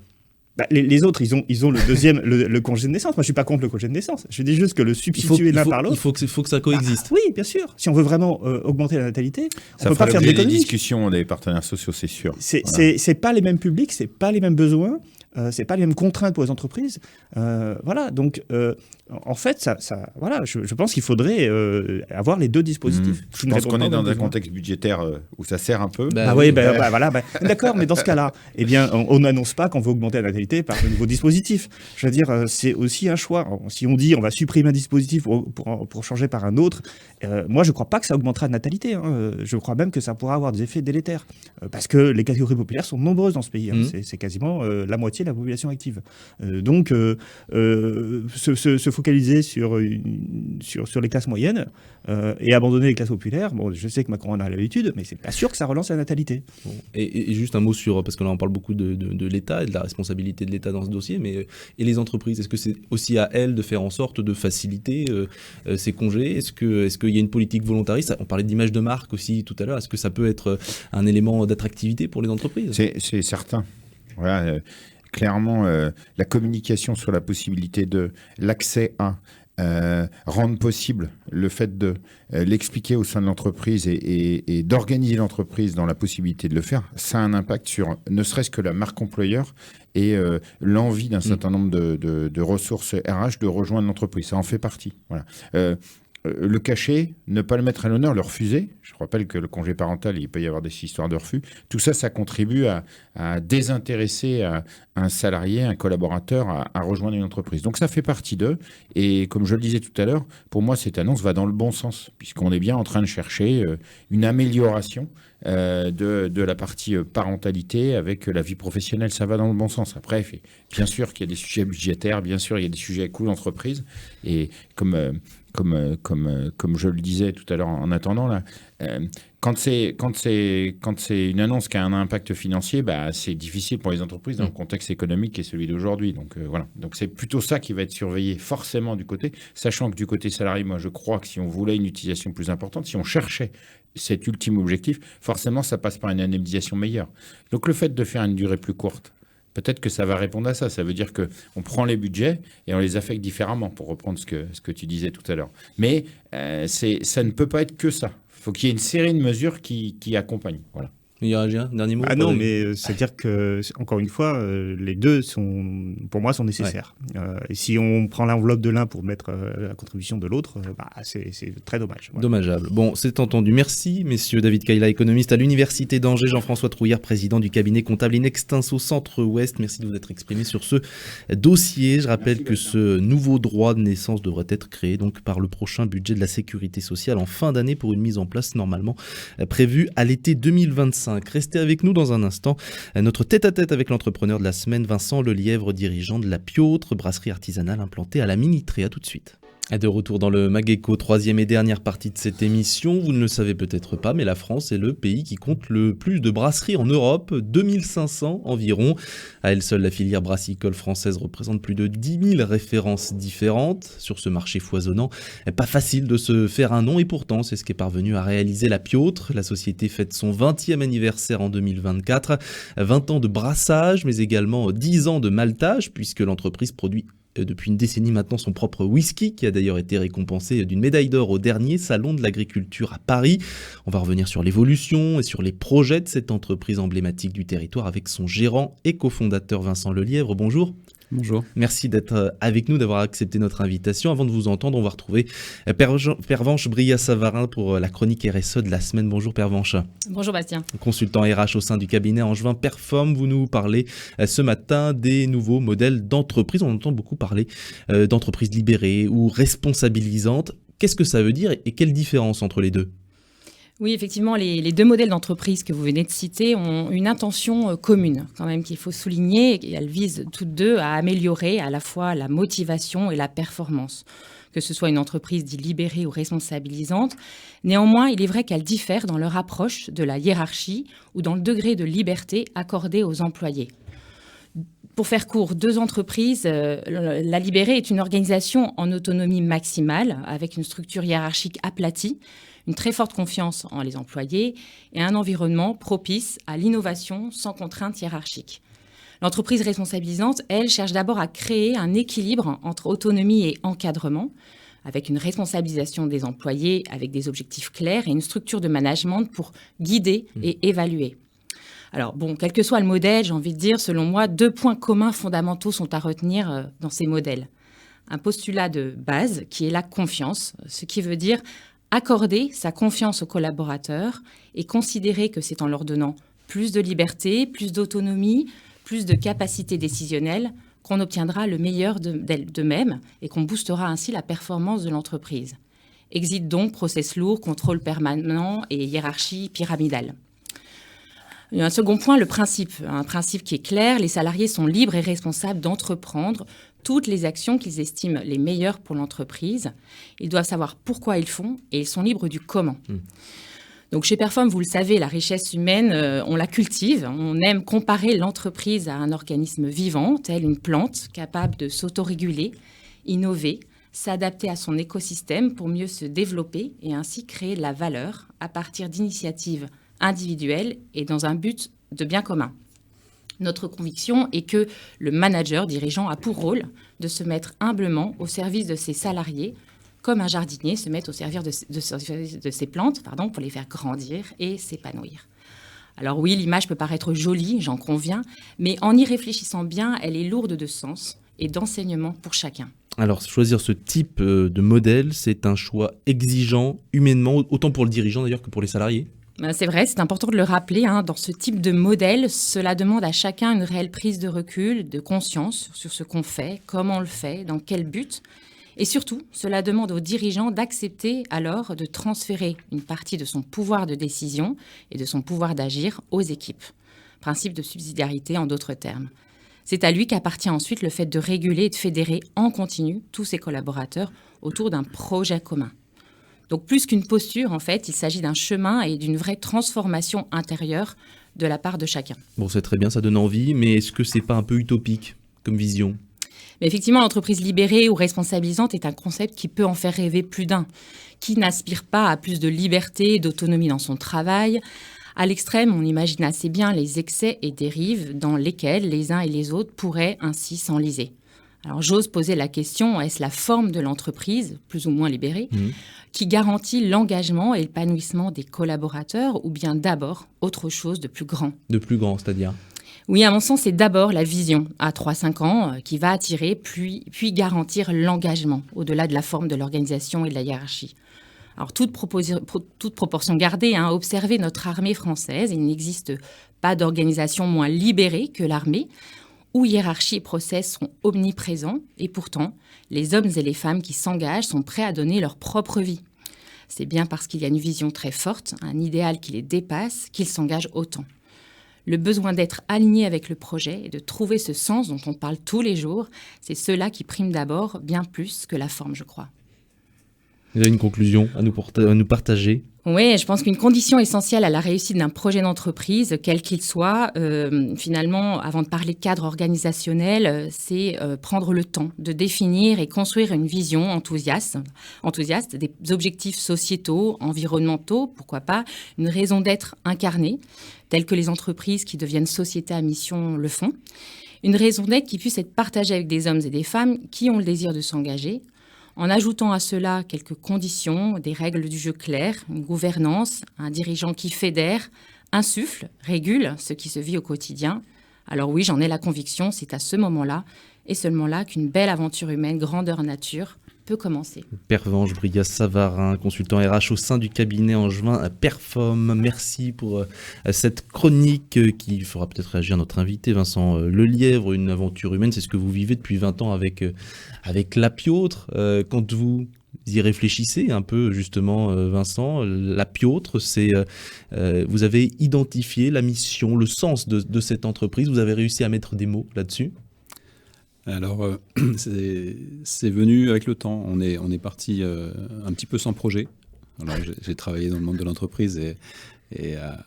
Les autres, ils ont le deuxième, le congé de naissance. Moi, je suis pas contre le congé de naissance. Je dis juste que le substituer l'un par l'autre. Il faut que ça coexiste. Oui, bien sûr. Si on veut vraiment augmenter la natalité, on ça peut pas faire des d'économie. discussions des partenaires sociaux, c'est sûr. C'est pas les mêmes publics, c'est pas les mêmes besoins. c'est pas les mêmes contraintes pour les entreprises. Voilà, donc en fait, voilà, je pense qu'il faudrait avoir les deux dispositifs. Je pense qu'on est dans un contexte budgétaire où ça sert un peu. Voilà, d'accord, mais dans ce cas-là, eh bien, on n'annonce pas qu'on veut augmenter la natalité par le nouveau dispositif. Je veux dire, c'est aussi un choix. Si on dit on va supprimer un dispositif pour changer par un autre, moi je ne crois pas que ça augmentera la natalité. Je crois même que ça pourra avoir des effets délétères. Parce que les catégories populaires sont nombreuses dans ce pays. C'est quasiment la moitié de la population active. Donc, se focaliser sur les classes moyennes et abandonner les classes populaires, bon, je sais que Macron en a l'habitude, mais c'est pas sûr que ça relance la natalité. Bon. Et juste un mot sur, parce que là on parle beaucoup de l'État et de la responsabilité de l'État dans ce dossier, mais et les entreprises, est-ce que c'est aussi à elles de faire en sorte de faciliter ces congés? Est-ce qu'il y a une politique volontariste? On parlait d'image de marque aussi tout à l'heure. Est-ce que ça peut être un élément d'attractivité pour les entreprises? C'est certain. Voilà, clairement, la communication sur la possibilité de l'accès à rendre possible le fait de l'expliquer au sein de l'entreprise et d'organiser l'entreprise dans la possibilité de le faire, ça a un impact sur ne serait-ce que la marque employeur et l'envie d'un certain nombre de ressources RH de rejoindre l'entreprise. Ça en fait partie. Voilà. Le cacher, ne pas le mettre à l'honneur, le refuser. Je rappelle que le congé parental, il peut y avoir des histoires de refus. Tout ça, ça contribue à désintéresser un salarié, un collaborateur à rejoindre une entreprise. Donc ça fait partie d'eux. Et comme je le disais tout à l'heure, pour moi, cette annonce va dans le bon sens, puisqu'on est bien en train de chercher une amélioration de la partie parentalité avec la vie professionnelle. Ça va dans le bon sens. Après, bien sûr qu'il y a des sujets budgétaires, bien sûr, il y a des sujets coûts d'entreprise. Et comme je le disais tout à l'heure en attendant, là, quand c'est une annonce qui a un impact financier, c'est difficile pour les entreprises dans le contexte économique qui est celui d'aujourd'hui. Donc voilà. Donc c'est plutôt ça qui va être surveillé forcément du côté, sachant que du côté salarié, moi je crois que si on voulait une utilisation plus importante, si on cherchait cet ultime objectif, forcément ça passe par une indemnisation meilleure. Donc le fait de faire une durée plus courte, peut-être que ça va répondre à ça. Ça veut dire qu'on prend les budgets et on les affecte différemment, pour reprendre ce que tu disais tout à l'heure. Mais ça ne peut pas être que ça. Il faut qu'il y ait une série de mesures qui accompagnent. Voilà. Il y a un dernier mot? Non, mais c'est-à-dire que, encore une fois, les deux, pour moi, sont nécessaires. Ouais. Et si on prend l'enveloppe de l'un pour mettre la contribution de l'autre, c'est très dommage. Voilà. Dommageable. Bon, c'est entendu. Merci, messieurs. David Kayla, économiste à l'Université d'Angers, Jean-François Trouillard, président du cabinet comptable In Extenso Centre-Ouest. Merci de vous être exprimé sur ce dossier. Je rappelle que ce nouveau droit de naissance devrait être créé donc par le prochain budget de la Sécurité sociale en fin d'année pour une mise en place normalement prévue à l'été 2025. Restez avec nous dans un instant. Notre tête-à-tête avec l'entrepreneur de la semaine, Vincent Lelièvre, dirigeant de la Piautre, brasserie artisanale implantée à la Minitrée. À tout de suite. De retour dans le Mageco, troisième et dernière partie de cette émission. Vous ne le savez peut-être pas, mais la France est le pays qui compte le plus de brasseries en Europe, 2500 environ. À elle seule, la filière brassicole française représente plus de 10 000 références différentes. Sur ce marché foisonnant, pas facile de se faire un nom et pourtant, c'est ce qu'est parvenu à réaliser la Piautre. La société fête son 20e anniversaire en 2024. 20 ans de brassage, mais également 10 ans de maltage, puisque l'entreprise produit depuis une décennie maintenant son propre whisky, qui a d'ailleurs été récompensé d'une médaille d'or au dernier salon de l'agriculture à Paris. On va revenir sur l'évolution et sur les projets de cette entreprise emblématique du territoire avec son gérant et cofondateur Vincent Lelièvre. Bonjour. Bonjour. Merci d'être avec nous, d'avoir accepté notre invitation. Avant de vous entendre, on va retrouver Pervenche Bria-Savarin pour la chronique RSE de la semaine. Bonjour Pervenche. Bonjour Bastien. Consultant RH au sein du cabinet Angevin Perform, vous nous parlez ce matin des nouveaux modèles d'entreprise. On entend beaucoup parler d'entreprises libérées ou responsabilisantes. Qu'est-ce que ça veut dire et quelle différence entre les deux ? Oui, effectivement, les deux modèles d'entreprise que vous venez de citer ont une intention commune, quand même, qu'il faut souligner. Elles visent toutes deux à améliorer à la fois la motivation et la performance, que ce soit une entreprise dite libérée ou responsabilisante. Néanmoins, il est vrai qu'elles diffèrent dans leur approche de la hiérarchie ou dans le degré de liberté accordé aux employés. Pour faire court, deux entreprises, la Libérée est une organisation en autonomie maximale, avec une structure hiérarchique aplatie, une très forte confiance en les employés et un environnement propice à l'innovation sans contrainte hiérarchique. L'entreprise responsabilisante, elle, cherche d'abord à créer un équilibre entre autonomie et encadrement, avec une responsabilisation des employés, avec des objectifs clairs et une structure de management pour guider et évaluer. Alors bon, quel que soit le modèle, j'ai envie de dire, selon moi, 2 points communs fondamentaux sont à retenir dans ces modèles. Un postulat de base qui est la confiance, ce qui veut dire accorder sa confiance aux collaborateurs et considérer que c'est en leur donnant plus de liberté, plus d'autonomie, plus de capacité décisionnelle qu'on obtiendra le meilleur d'eux-mêmes et qu'on boostera ainsi la performance de l'entreprise. Exit donc process lourd, contrôle permanent et hiérarchie pyramidale. Un second point, le principe. Un principe qui est clair, les salariés sont libres et responsables d'entreprendre toutes les actions qu'ils estiment les meilleures pour l'entreprise. Ils doivent savoir pourquoi ils font et ils sont libres du comment. Donc chez Perform, vous le savez, la richesse humaine, on la cultive. On aime comparer l'entreprise à un organisme vivant, tel une plante, capable de s'autoréguler, innover, s'adapter à son écosystème pour mieux se développer et ainsi créer de la valeur à partir d'initiatives individuelles et dans un but de bien commun. Notre conviction est que le manager dirigeant a pour rôle de se mettre humblement au service de ses salariés, comme un jardinier se met au service de ses plantes pour les faire grandir et s'épanouir. Alors oui, l'image peut paraître jolie, j'en conviens, mais en y réfléchissant bien, elle est lourde de sens et d'enseignement pour chacun. Alors, choisir ce type de modèle, c'est un choix exigeant humainement, autant pour le dirigeant d'ailleurs que pour les salariés. C'est vrai, c'est important de le rappeler. Dans ce type de modèle, cela demande à chacun une réelle prise de recul, de conscience sur ce qu'on fait, comment on le fait, dans quel but. Et surtout, cela demande aux dirigeants d'accepter alors de transférer une partie de son pouvoir de décision et de son pouvoir d'agir aux équipes. Principe de subsidiarité en d'autres termes. C'est à lui qu'appartient ensuite le fait de réguler et de fédérer en continu tous ses collaborateurs autour d'un projet commun. Donc plus qu'une posture, en fait, il s'agit d'un chemin et d'une vraie transformation intérieure de la part de chacun. Bon, c'est très bien, ça donne envie, mais est-ce que c'est pas un peu utopique comme vision ? Mais effectivement, l'entreprise libérée ou responsabilisante est un concept qui peut en faire rêver plus d'un, qui n'aspire pas à plus de liberté et d'autonomie dans son travail. À l'extrême, on imagine assez bien les excès et dérives dans lesquels les uns et les autres pourraient ainsi s'enliser. Alors j'ose poser la question, est-ce la forme de l'entreprise, plus ou moins libérée, qui garantit l'engagement et l'épanouissement des collaborateurs ou bien d'abord autre chose de plus grand ? De plus grand, c'est-à-dire ? Oui, à mon sens, c'est d'abord la vision à 3-5 ans qui va attirer puis garantir l'engagement au-delà de la forme de l'organisation et de la hiérarchie. Alors, toute proportion gardée, observez notre armée française. Il n'existe pas d'organisation moins libérée que l'armée, où hiérarchie et process sont omniprésents. Et pourtant, les hommes et les femmes qui s'engagent sont prêts à donner leur propre vie. C'est bien parce qu'il y a une vision très forte, un idéal qui les dépasse, qu'ils s'engagent autant. Le besoin d'être aligné avec le projet et de trouver ce sens dont on parle tous les jours, c'est cela qui prime d'abord, bien plus que la forme, je crois. Vous avez une conclusion à nous partager ? Oui, je pense qu'une condition essentielle à la réussite d'un projet d'entreprise, quel qu'il soit, finalement, avant de parler de cadre organisationnel, c'est prendre le temps de définir et construire une vision enthousiaste, des objectifs sociétaux, environnementaux, pourquoi pas, une raison d'être incarnée, telle que les entreprises qui deviennent sociétés à mission le font, une raison d'être qui puisse être partagée avec des hommes et des femmes qui ont le désir de s'engager, en ajoutant à cela quelques conditions, des règles du jeu claires, une gouvernance, un dirigeant qui fédère, insuffle, régule ce qui se vit au quotidien. Alors oui, j'en ai la conviction, c'est à ce moment-là et seulement là qu'une belle aventure humaine, grandeur nature, peut commencer. Pervenche Brigas-Savarin, consultant RH au sein du cabinet Angevin Perform. Merci pour cette chronique qui fera peut-être réagir notre invité Vincent Lelièvre. Une aventure humaine, c'est ce que vous vivez depuis 20 ans avec l'Apiotre. Quand vous y réfléchissez un peu justement, Vincent, l'Apiotre, c'est vous avez identifié la mission, le sens de cette entreprise. Vous avez réussi à mettre des mots là-dessus ? Alors, c'est venu avec le temps. On est parti un petit peu sans projet. Alors, j'ai travaillé dans le monde de l'entreprise et à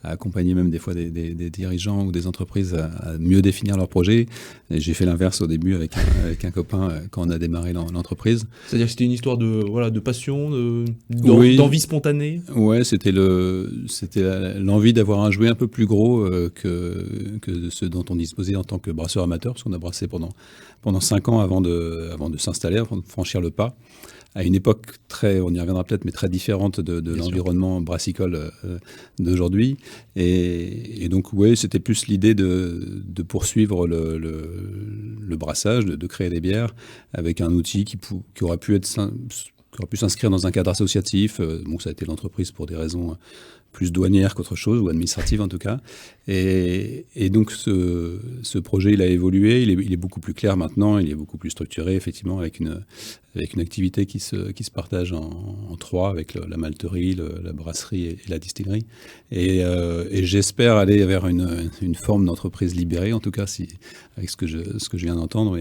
accompagner même des fois des dirigeants ou des entreprises à mieux définir leurs projets. Et j'ai fait l'inverse au début avec un copain quand on a démarré l'entreprise. C'est-à-dire que c'était une histoire de passion, Oui. d'envie spontanée ? Ouais, c'était l'envie d'avoir un jouet un peu plus gros que ce dont on disposait en tant que brasseur amateur, parce qu'on a brassé pendant 5 ans avant de s'installer, avant de franchir le pas. À une époque on y reviendra peut-être, mais très différente de l'environnement brassicole d'aujourd'hui. Et donc, oui, c'était plus l'idée de poursuivre le brassage, de créer des bières avec un outil qui aurait pu s'inscrire dans un cadre associatif. Bon, ça a été l'entreprise pour des raisons plus douanières qu'autre chose, ou administratives en tout cas. Et donc ce projet, il a évolué, il est beaucoup plus clair maintenant, il est beaucoup plus structuré, effectivement, avec une activité qui se partage en trois, avec la malterie, la brasserie et la distillerie. Et j'espère aller vers une forme d'entreprise libérée, en tout cas, avec ce que je viens d'entendre,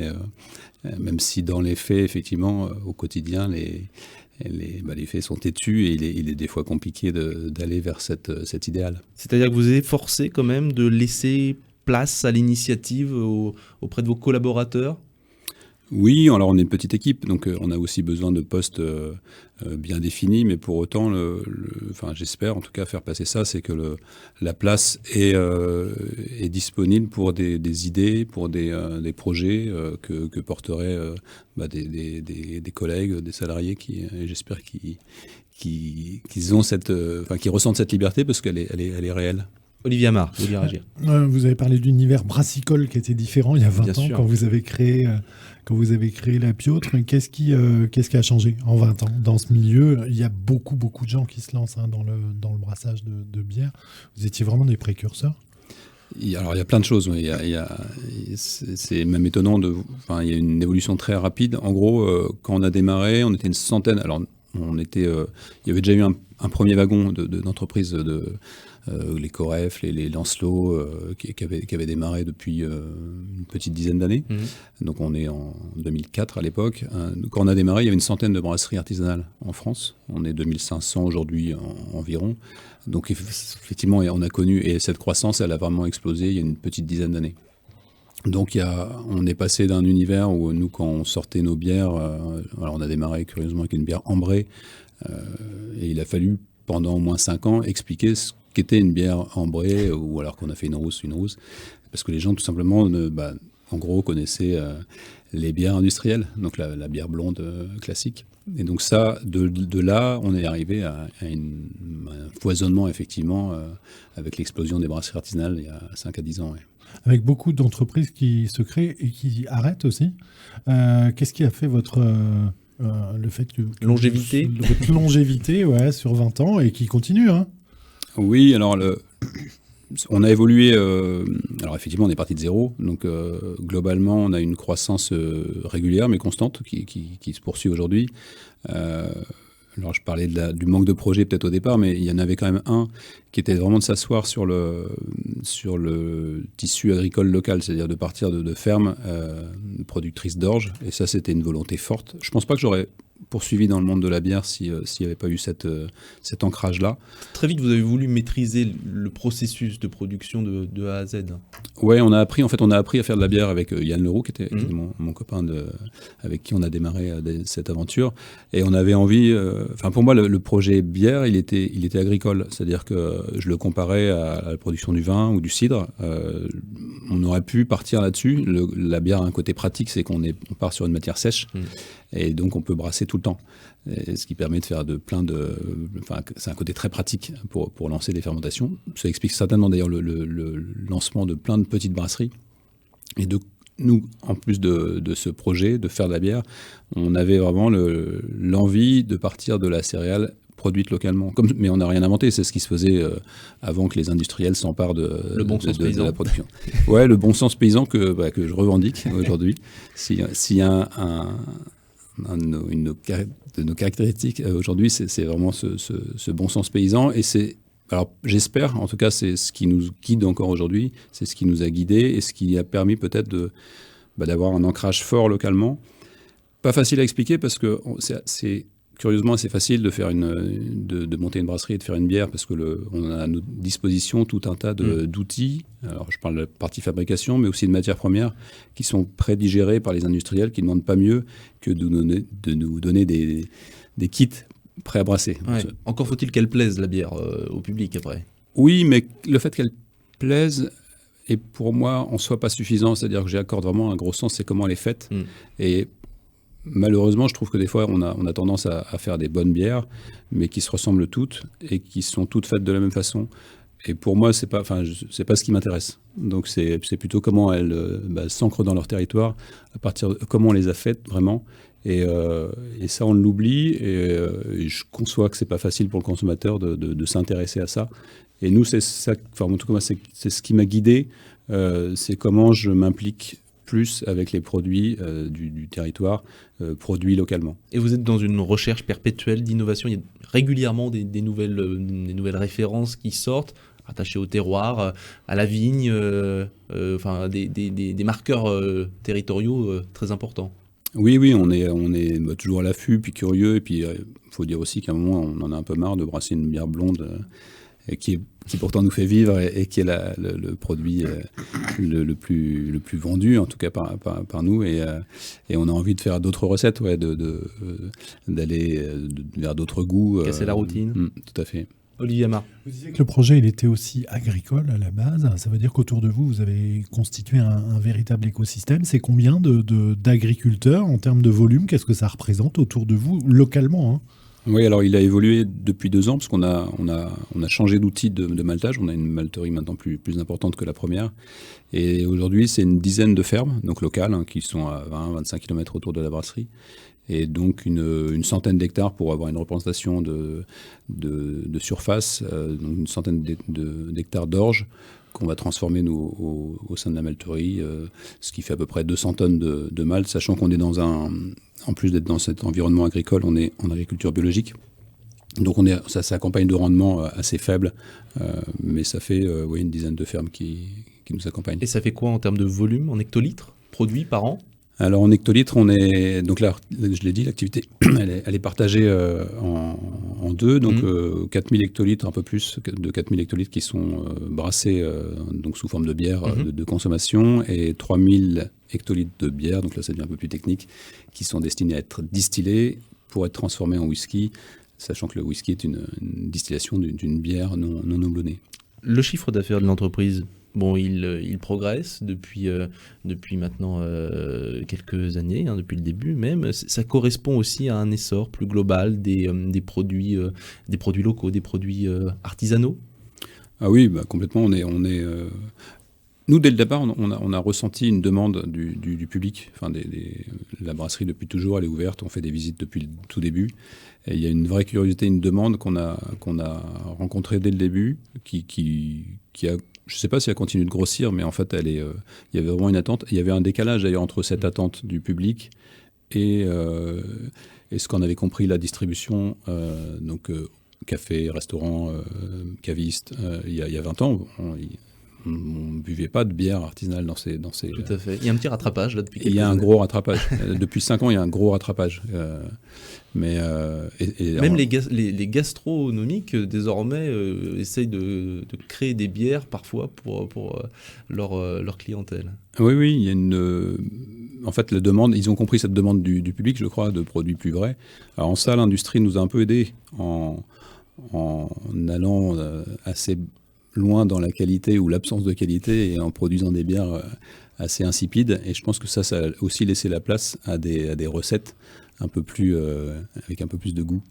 même si dans les faits, effectivement, au quotidien, les faits sont têtus et il est des fois compliqué d'aller vers cet idéal. C'est-à-dire que vous êtes forcé quand même de laisser place à l'initiative auprès de vos collaborateurs ? Oui, alors on est une petite équipe, donc on a aussi besoin de postes bien définis, mais pour autant, j'espère en tout cas faire passer ça, c'est que la place est disponible pour des idées, pour des projets que porteraient des collègues, des salariés et j'espère qu'ils ont qu'ils ressentent cette liberté parce qu'elle est réelle. Olivier Amar, vous voulez réagir ? Vous avez parlé d'univers brassicole qui était différent il y a 20 ans quand vous avez créé la Piotre. Qu'est-ce qui a changé en 20 ans dans ce milieu ? Il y a beaucoup de gens qui se lancent dans le brassage de bière. Vous étiez vraiment des précurseurs ? Alors il y a plein de choses. C'est même étonnant il y a une évolution très rapide. En gros, quand on a démarré, on était une centaine. Alors il y avait déjà eu un premier wagon d'entreprises les Coref, les Lancelot, qui avaient démarré depuis une petite dizaine d'années. Mmh. Donc on est en 2004 à l'époque. Quand on a démarré, il y avait une centaine de brasseries artisanales en France. On est 2500 aujourd'hui environ. Donc effectivement, on a connu, et cette croissance, elle a vraiment explosé il y a une petite dizaine d'années. Donc on est passé d'un univers où nous, quand on sortait nos bières, on a démarré curieusement avec une bière ambrée, et il a fallu pendant au moins 5 ans expliquer ce qu'était une bière ambrée, ou alors qu'on a fait une rousse, parce que les gens tout simplement, en gros, connaissaient les bières industrielles, donc la bière blonde classique. Et donc ça, de là, on est arrivé à un foisonnement, effectivement, avec l'explosion des brasseries artisanales il y a 5 à 10 ans. Ouais. Avec beaucoup d'entreprises qui se créent et qui arrêtent aussi. Qu'est-ce qui a fait votre longévité sur 20 ans et qui continue Oui, alors on a évolué. Alors effectivement, on est parti de zéro. Donc globalement, on a une croissance régulière mais constante qui se poursuit aujourd'hui. Alors je parlais du manque de projets peut-être au départ, mais il y en avait quand même un qui était vraiment de s'asseoir sur le tissu agricole local, c'est-à-dire de partir de fermes productrices d'orge. Et ça, c'était une volonté forte. Je ne pense pas que j'aurais poursuivi dans le monde de la bière s'il n'y avait pas eu cet ancrage-là. Très vite, vous avez voulu maîtriser le processus de production de A à Z. Oui, on a appris à faire de la bière avec Yann Leroux, qui était mon copain avec qui on a démarré cette aventure. Et on avait envie... pour moi, le projet bière, il était agricole. C'est-à-dire que je le comparais à la production du vin ou du cidre. On aurait pu partir là-dessus. La bière a un côté pratique, c'est qu'on part sur une matière sèche. Et donc, on peut brasser tout le temps. Et ce qui permet de faire c'est un côté très pratique pour lancer des fermentations. Ça explique certainement d'ailleurs le lancement de plein de petites brasseries. Et nous, en plus de ce projet de faire de la bière, on avait vraiment l'envie de partir de la céréale produite localement. Mais on n'a rien inventé, c'est ce qui se faisait avant que les industriels s'emparent de la production. Ouais, le bon sens paysan que je revendique aujourd'hui. S'il y a une de nos caractéristiques aujourd'hui, c'est vraiment ce bon sens paysan. Et alors j'espère, en tout cas, c'est ce qui nous guide encore aujourd'hui, c'est ce qui nous a guidés et ce qui a permis peut-être d'avoir un ancrage fort localement. Pas facile à expliquer parce que c'est curieusement assez facile de monter une brasserie et de faire une bière parce que on a à notre disposition tout un tas d'outils. Alors je parle de la partie fabrication, mais aussi de matières premières qui sont prédigérées par les industriels qui ne demandent pas mieux que de nous donner des kits prêts à brasser. Ouais. Encore faut-il qu'elle plaise, la bière, au public après. Oui, mais le fait qu'elle plaise est pour moi en soi pas suffisant. C'est-à-dire que j'accorde vraiment un gros sens, c'est comment elle est faite. Et malheureusement, je trouve que des fois, on a tendance à faire des bonnes bières, mais qui se ressemblent toutes et qui sont toutes faites de la même façon. Et pour moi, c'est pas ce qui m'intéresse. Donc c'est plutôt comment elles s'ancrent dans leur territoire, à partir de comment on les a faites vraiment. Et ça, on l'oublie. Et je conçois que c'est pas facile pour le consommateur de s'intéresser à ça. Et nous, c'est ça. Enfin, en tout cas, c'est ce qui m'a guidé. C'est comment je m'implique plus avec les produits du territoire, produits localement. Et vous êtes dans une recherche perpétuelle d'innovation. Il y a régulièrement des nouvelles références qui sortent, attachées au terroir, à la vigne, des marqueurs territoriaux très importants. Oui, on est toujours à l'affût, puis curieux. Et puis, il faut dire aussi qu'à un moment, on en a un peu marre de brasser une bière blonde qui pourtant nous fait vivre et qui est le produit le plus vendu, en tout cas par nous. Et on a envie de faire d'autres recettes, d'aller vers d'autres goûts. Casser la routine. Tout à fait. Olivier Amar. Vous disiez que le projet il était aussi agricole à la base. Ça veut dire qu'autour de vous, vous avez constitué un véritable écosystème. C'est combien d'agriculteurs en termes de volume? Qu'est-ce que ça représente autour de vous, localement, hein? Oui, alors il a évolué depuis 2 ans parce qu'on a changé d'outil de maltage. On a une malterie maintenant plus importante que la première. Et aujourd'hui, c'est une dizaine de fermes, donc locales, qui sont à 20-25 km autour de la brasserie. Et donc une centaine d'hectares pour avoir une représentation de surface, donc une centaine d'hectares d'orge qu'on va transformer nous au sein de la malterie, ce qui fait à peu près 200 tonnes de malt, sachant qu'on est en plus d'être dans cet environnement agricole, on est en agriculture biologique. Donc ça s'accompagne de rendements assez faibles, mais ça fait une dizaine de fermes qui nous accompagnent. Et ça fait quoi en termes de volume, en hectolitres produits par an? Alors en hectolitres, donc là, je l'ai dit, l'activité, elle est partagée en deux. Donc 4000 hectolitres, un peu plus de 4000 hectolitres qui sont brassés donc sous forme de bière de consommation, et 3000 hectolitres de bière, donc là ça devient un peu plus technique, qui sont destinés à être distillés pour être transformés en whisky, sachant que le whisky est une distillation d'une bière non houblonnée. Le chiffre d'affaires de l'entreprise, il progresse depuis maintenant quelques années, depuis le début même. Ça correspond aussi à un essor plus global des produits locaux, des produits artisanaux. Ah oui, complètement. Nous, dès le départ, on a ressenti une demande du public. Enfin, la brasserie, depuis toujours, elle est ouverte. On fait des visites depuis le tout début. Et il y a une vraie curiosité, une demande qu'on a rencontrée dès le début, qui a, je ne sais pas si elle continue de grossir, mais en fait, il y avait vraiment une attente. Il y avait un décalage, d'ailleurs, entre cette attente du public et ce qu'on avait compris, la distribution, café, restaurant, caviste, il y a 20 ans. On ne buvait pas de bière artisanale dans ces... Tout à fait. Il y a un petit rattrapage là depuis quelques années. Il y a un gros rattrapage. Depuis 5 ans, il y a un gros rattrapage. Même les gastronomiques, désormais, essayent de créer des bières parfois pour leur clientèle. Oui, il y a en fait, la demande, ils ont compris cette demande du public, je crois, de produits plus vrais. Alors en ça, l'industrie nous a un peu aidés en allant assez loin dans la qualité ou l'absence de qualité et en produisant des bières assez insipides. Et je pense que ça a aussi laissé la place à des recettes un peu plus, avec un peu plus de goût.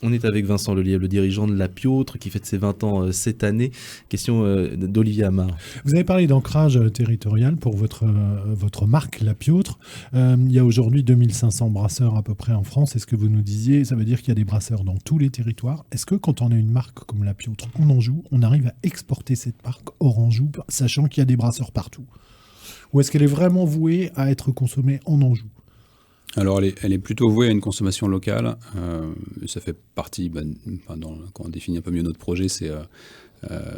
On est avec Vincent Lelièvre, le dirigeant de La Piautre, qui fête ses 20 ans cette année. Question d'Olivier Amar. Vous avez parlé d'ancrage territorial pour votre marque La Piautre. Il y a aujourd'hui 2500 brasseurs à peu près en France. Est-ce que vous nous disiez, ça veut dire qu'il y a des brasseurs dans tous les territoires. Est-ce que quand on a une marque comme La Piautre en Anjou, on arrive à exporter cette marque hors Anjou, sachant qu'il y a des brasseurs partout? Ou est-ce qu'elle est vraiment vouée à être consommée en Anjou? Alors, elle est plutôt vouée à une consommation locale. Ça fait partie, quand on définit un peu mieux notre projet, c'est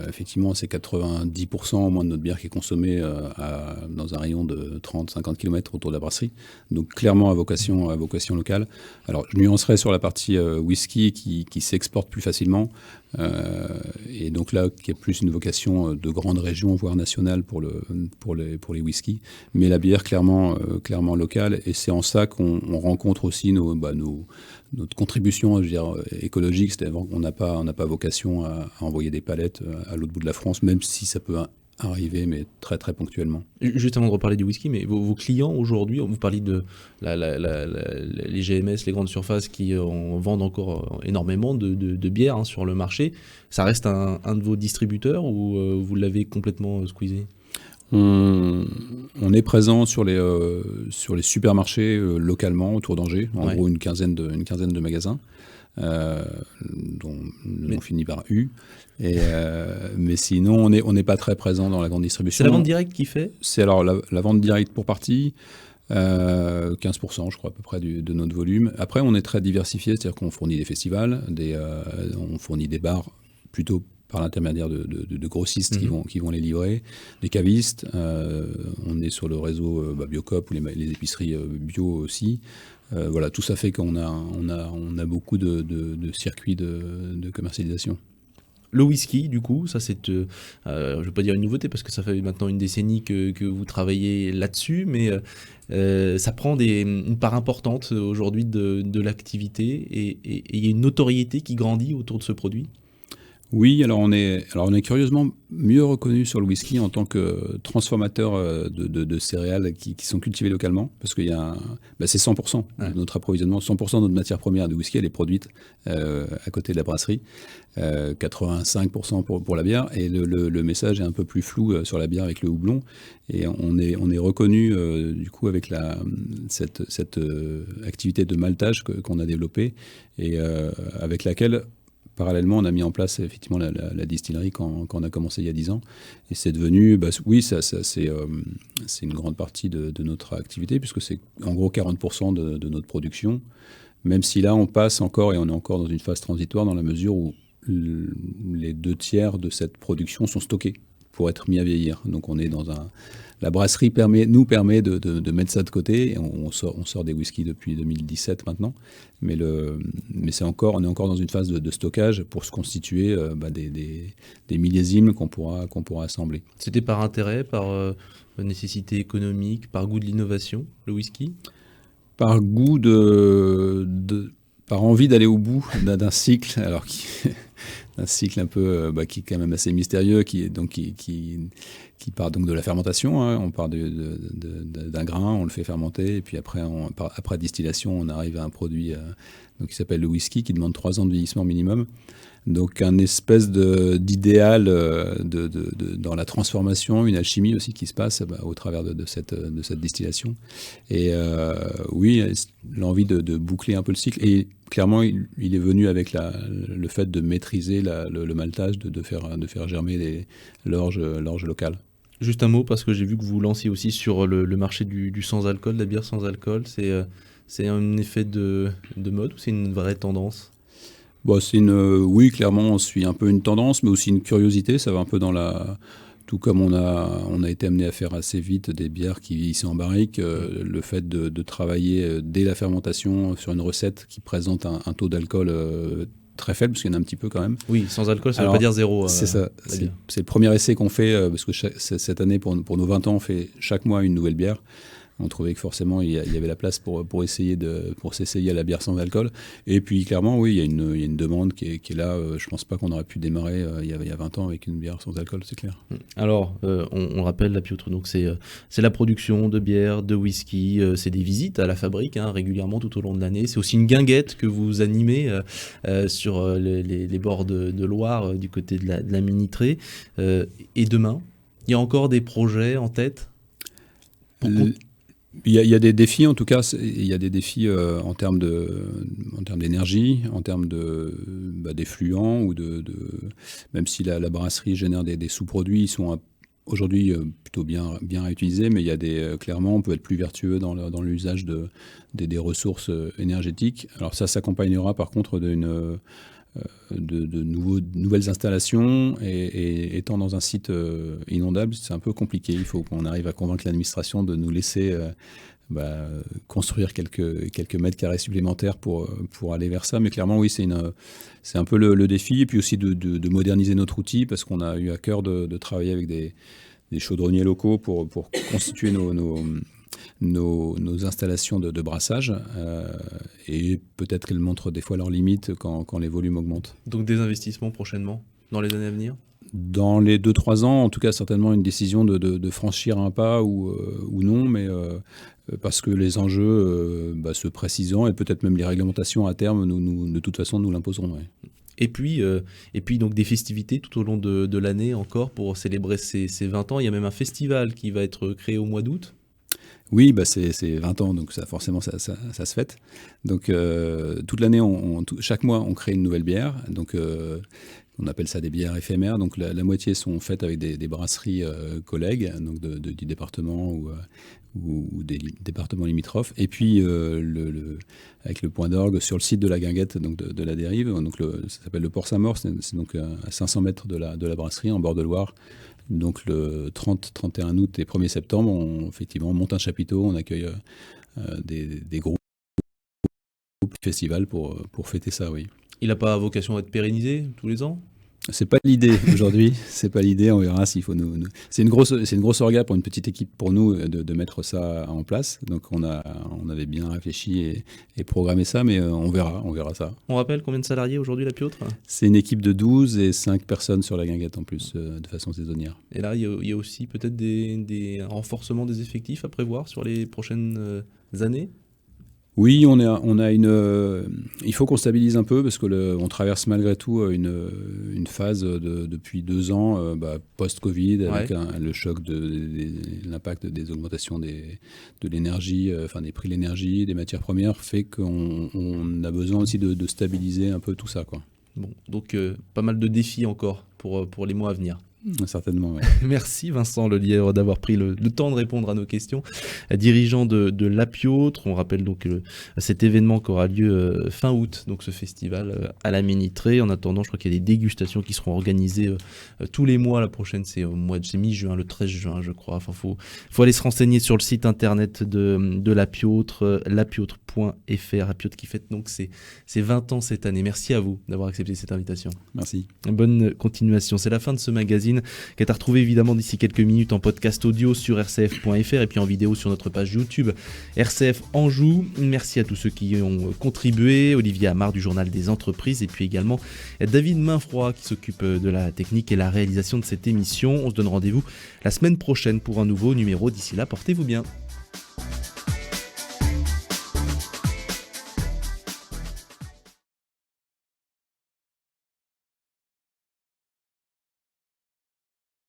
effectivement c'est 90% au moins de notre bière qui est consommée dans un rayon de 30-50 km autour de la brasserie. Donc clairement à vocation locale. Alors je nuancerai sur la partie whisky qui s'exporte plus facilement. Et donc là, qui est plus une vocation de grande région, voire nationale pour les whiskies. Mais la bière, clairement locale. Et c'est en ça qu'on rencontre aussi notre contribution, je veux dire, écologique. C'est-à-dire qu'on n'a pas vocation à envoyer des palettes à l'autre bout de la France, même si ça peut arriver, mais très très ponctuellement. Juste avant de reparler du whisky, mais vos clients aujourd'hui, vous parlez de les GMS, les grandes surfaces qui vendent encore énormément de bière hein, sur le marché. Ça reste un de vos distributeurs ou vous l'avez complètement squeezé ? On est présent sur les supermarchés localement autour d'Angers, en gros une quinzaine de magasins. Dont le nom finit par U. Mais sinon, on n'est pas très présent dans la grande distribution. C'est la vente directe qui fait ? C'est alors la vente directe pour partie, 15% je crois à peu près de notre volume. Après, on est très diversifié, c'est-à-dire qu'on fournit des festivals, on fournit des bars plutôt par l'intermédiaire de grossistes qui vont les livrer, des cavistes, on est sur le réseau Biocop ou les épiceries bio aussi. Voilà, tout ça fait qu'on a beaucoup de circuits de commercialisation. Le whisky, du coup, ça c'est, je ne vais pas dire une nouveauté parce que ça fait maintenant une décennie que vous travaillez là-dessus, mais ça prend une part importante aujourd'hui de l'activité et il y a une notoriété qui grandit autour de ce produit. Oui, alors on est curieusement mieux reconnu sur le whisky en tant que transformateur de céréales qui sont cultivées localement, parce qu'il y a c'est 100% de notre approvisionnement, 100% de notre matière première de whisky, elle est produite à côté de la brasserie, 85% pour la bière, et le message est un peu plus flou sur la bière avec le houblon, et on est reconnu du coup avec cette activité de maltage qu'on a développée et avec laquelle parallèlement, on a mis en place effectivement la distillerie quand on a commencé il y a 10 ans. Et c'est devenu, c'est une grande partie de notre activité, puisque c'est en gros 40% de notre production. Même si là, on passe encore, et on est encore dans une phase transitoire, dans la mesure où les 2/3 de cette production sont stockés pour être mis à vieillir. Donc on est dans la brasserie nous permet de mettre ça de côté. Et on sort des whiskies depuis 2017 maintenant, mais on est encore dans une phase de stockage pour se constituer des millésimes qu'on pourra assembler. C'était par intérêt, par nécessité économique, par goût de l'innovation, le whisky ? Par goût par envie d'aller au bout d'un cycle, alors un cycle un peu qui est quand même assez mystérieux, qui part donc de la fermentation. Hein. On part d'un grain, on le fait fermenter, et puis après distillation, on arrive à un produit qui s'appelle le whisky, qui demande 3 ans de vieillissement minimum. Donc un espèce d'idéal dans la transformation, une alchimie aussi qui se passe au travers de cette distillation. Et oui, l'envie de boucler un peu le cycle. Et clairement, il est venu avec le fait de maîtriser le maltage, de faire germer l'orge locale. Juste un mot, parce que j'ai vu que vous lanciez aussi sur le marché du sans-alcool, de la bière sans alcool. C'est un effet de mode ou c'est une vraie tendance ? Oui, clairement, on suit un peu une tendance, mais aussi une curiosité. Ça va un peu tout comme on a été amené à faire assez vite des bières qui vieillissaient en barrique, le fait de travailler dès la fermentation sur une recette qui présente un taux d'alcool très faible, parce qu'il y en a un petit peu quand même. Oui, sans alcool, ça ne veut pas dire zéro. C'est ça. C'est le premier essai qu'on fait, parce que cette année, pour nos 20 ans, on fait chaque mois une nouvelle bière. On trouvait que forcément il y avait la place pour s'essayer à la bière sans alcool. Et puis clairement, oui, il y a une demande qui est là. Je pense pas qu'on aurait pu démarrer il y a 20 ans avec une bière sans alcool, c'est clair. Alors, on rappelle la Piotre, donc c'est la production de bière, de whisky, c'est des visites à la fabrique régulièrement tout au long de l'année. C'est aussi une guinguette que vous animez sur les bords de Loire, du côté de la Minitrée. Et demain, il y a encore des projets en tête Il y a des défis, en tout cas, il y a des défis en termes d'énergie, en termes d'effluents, même si la brasserie génère des sous-produits, ils sont aujourd'hui plutôt bien réutilisés, mais il y a clairement, on peut être plus vertueux dans l'usage des ressources énergétiques. Alors ça s'accompagnera par contre de nouvelles installations, et étant dans un site inondable, c'est un peu compliqué. Il faut qu'on arrive à convaincre l'administration de nous laisser construire quelques mètres carrés supplémentaires pour aller vers ça. Mais clairement, oui, c'est un peu le défi, et puis aussi de moderniser notre outil, parce qu'on a eu à cœur de travailler avec des chaudronniers locaux pour constituer nos installations de brassage, et peut-être qu'elles montrent des fois leurs limites quand les volumes augmentent. Donc des investissements prochainement, dans les années à venir ? Dans les 2-3 ans, en tout cas certainement une décision de franchir un pas ou non, mais parce que les enjeux se précisant et peut-être même les réglementations à terme, de toute façon, nous l'imposeront. Ouais. Et puis donc des festivités tout au long de l'année encore pour célébrer ces 20 ans. Il y a même un festival qui va être créé au mois d'août. Oui, c'est 20 ans, donc ça, forcément ça se fête. Donc toute l'année, chaque mois, on crée une nouvelle bière. Donc on appelle ça des bières éphémères. Donc la moitié sont faites avec des brasseries collègues, donc du département ou des départements limitrophes. Et puis avec le point d'orgue sur le site de la Guinguette, donc de la Dérive. Donc ça s'appelle le Port Saint-Maur. C'est donc à 500 mètres de la brasserie en bord de Loire. Donc le 30, 31 août et 1er septembre, on monte un chapiteau, on accueille des groupes festivals pour fêter ça, oui. Il n'a pas vocation à être pérennisé tous les ans ? C'est pas l'idée aujourd'hui, c'est pas l'idée, on verra s'il faut nous... C'est une grosse orga pour une petite équipe pour nous de mettre ça en place. Donc on avait bien réfléchi et programmé ça, mais on verra ça. On rappelle combien de salariés aujourd'hui la Piautre ? C'est une équipe de 12 et 5 personnes sur la Guinguette en plus, de façon saisonnière. Et là, il y a aussi peut-être des renforcements des effectifs à prévoir sur les prochaines années ? Oui, on a il faut qu'on stabilise un peu parce que on traverse malgré tout une phase depuis 2 ans post-Covid avec le choc de l'impact des augmentations de l'énergie, des prix de l'énergie, des matières premières fait qu'on a besoin aussi de stabiliser un peu tout ça, quoi. Bon, donc pas mal de défis encore pour les mois à venir. Certainement, ouais. Merci Vincent Lelièvre d'avoir pris le temps de répondre à nos questions. Dirigeant de La Piautre, on rappelle donc cet événement qui aura lieu fin août, donc ce festival à la Ménitrée. En attendant, je crois qu'il y a des dégustations qui seront organisées tous les mois. La prochaine, c'est mi-juin, le 13 juin, je crois. Enfin, faut aller se renseigner sur le site internet de La Piautre, lapiautre.fr. La Piautre qui fête donc ses 20 ans cette année. Merci à vous d'avoir accepté cette invitation. Merci. Bonne continuation. C'est la fin de ce magazine qui est à retrouver évidemment d'ici quelques minutes en podcast audio sur rcf.fr et puis en vidéo sur notre page YouTube RCF Anjou. Merci à tous ceux qui ont contribué, Olivier Amar du Journal des Entreprises et puis également David Mainfroid qui s'occupe de la technique et la réalisation de cette émission. On se donne rendez-vous la semaine prochaine pour un nouveau numéro. D'ici là, portez-vous bien.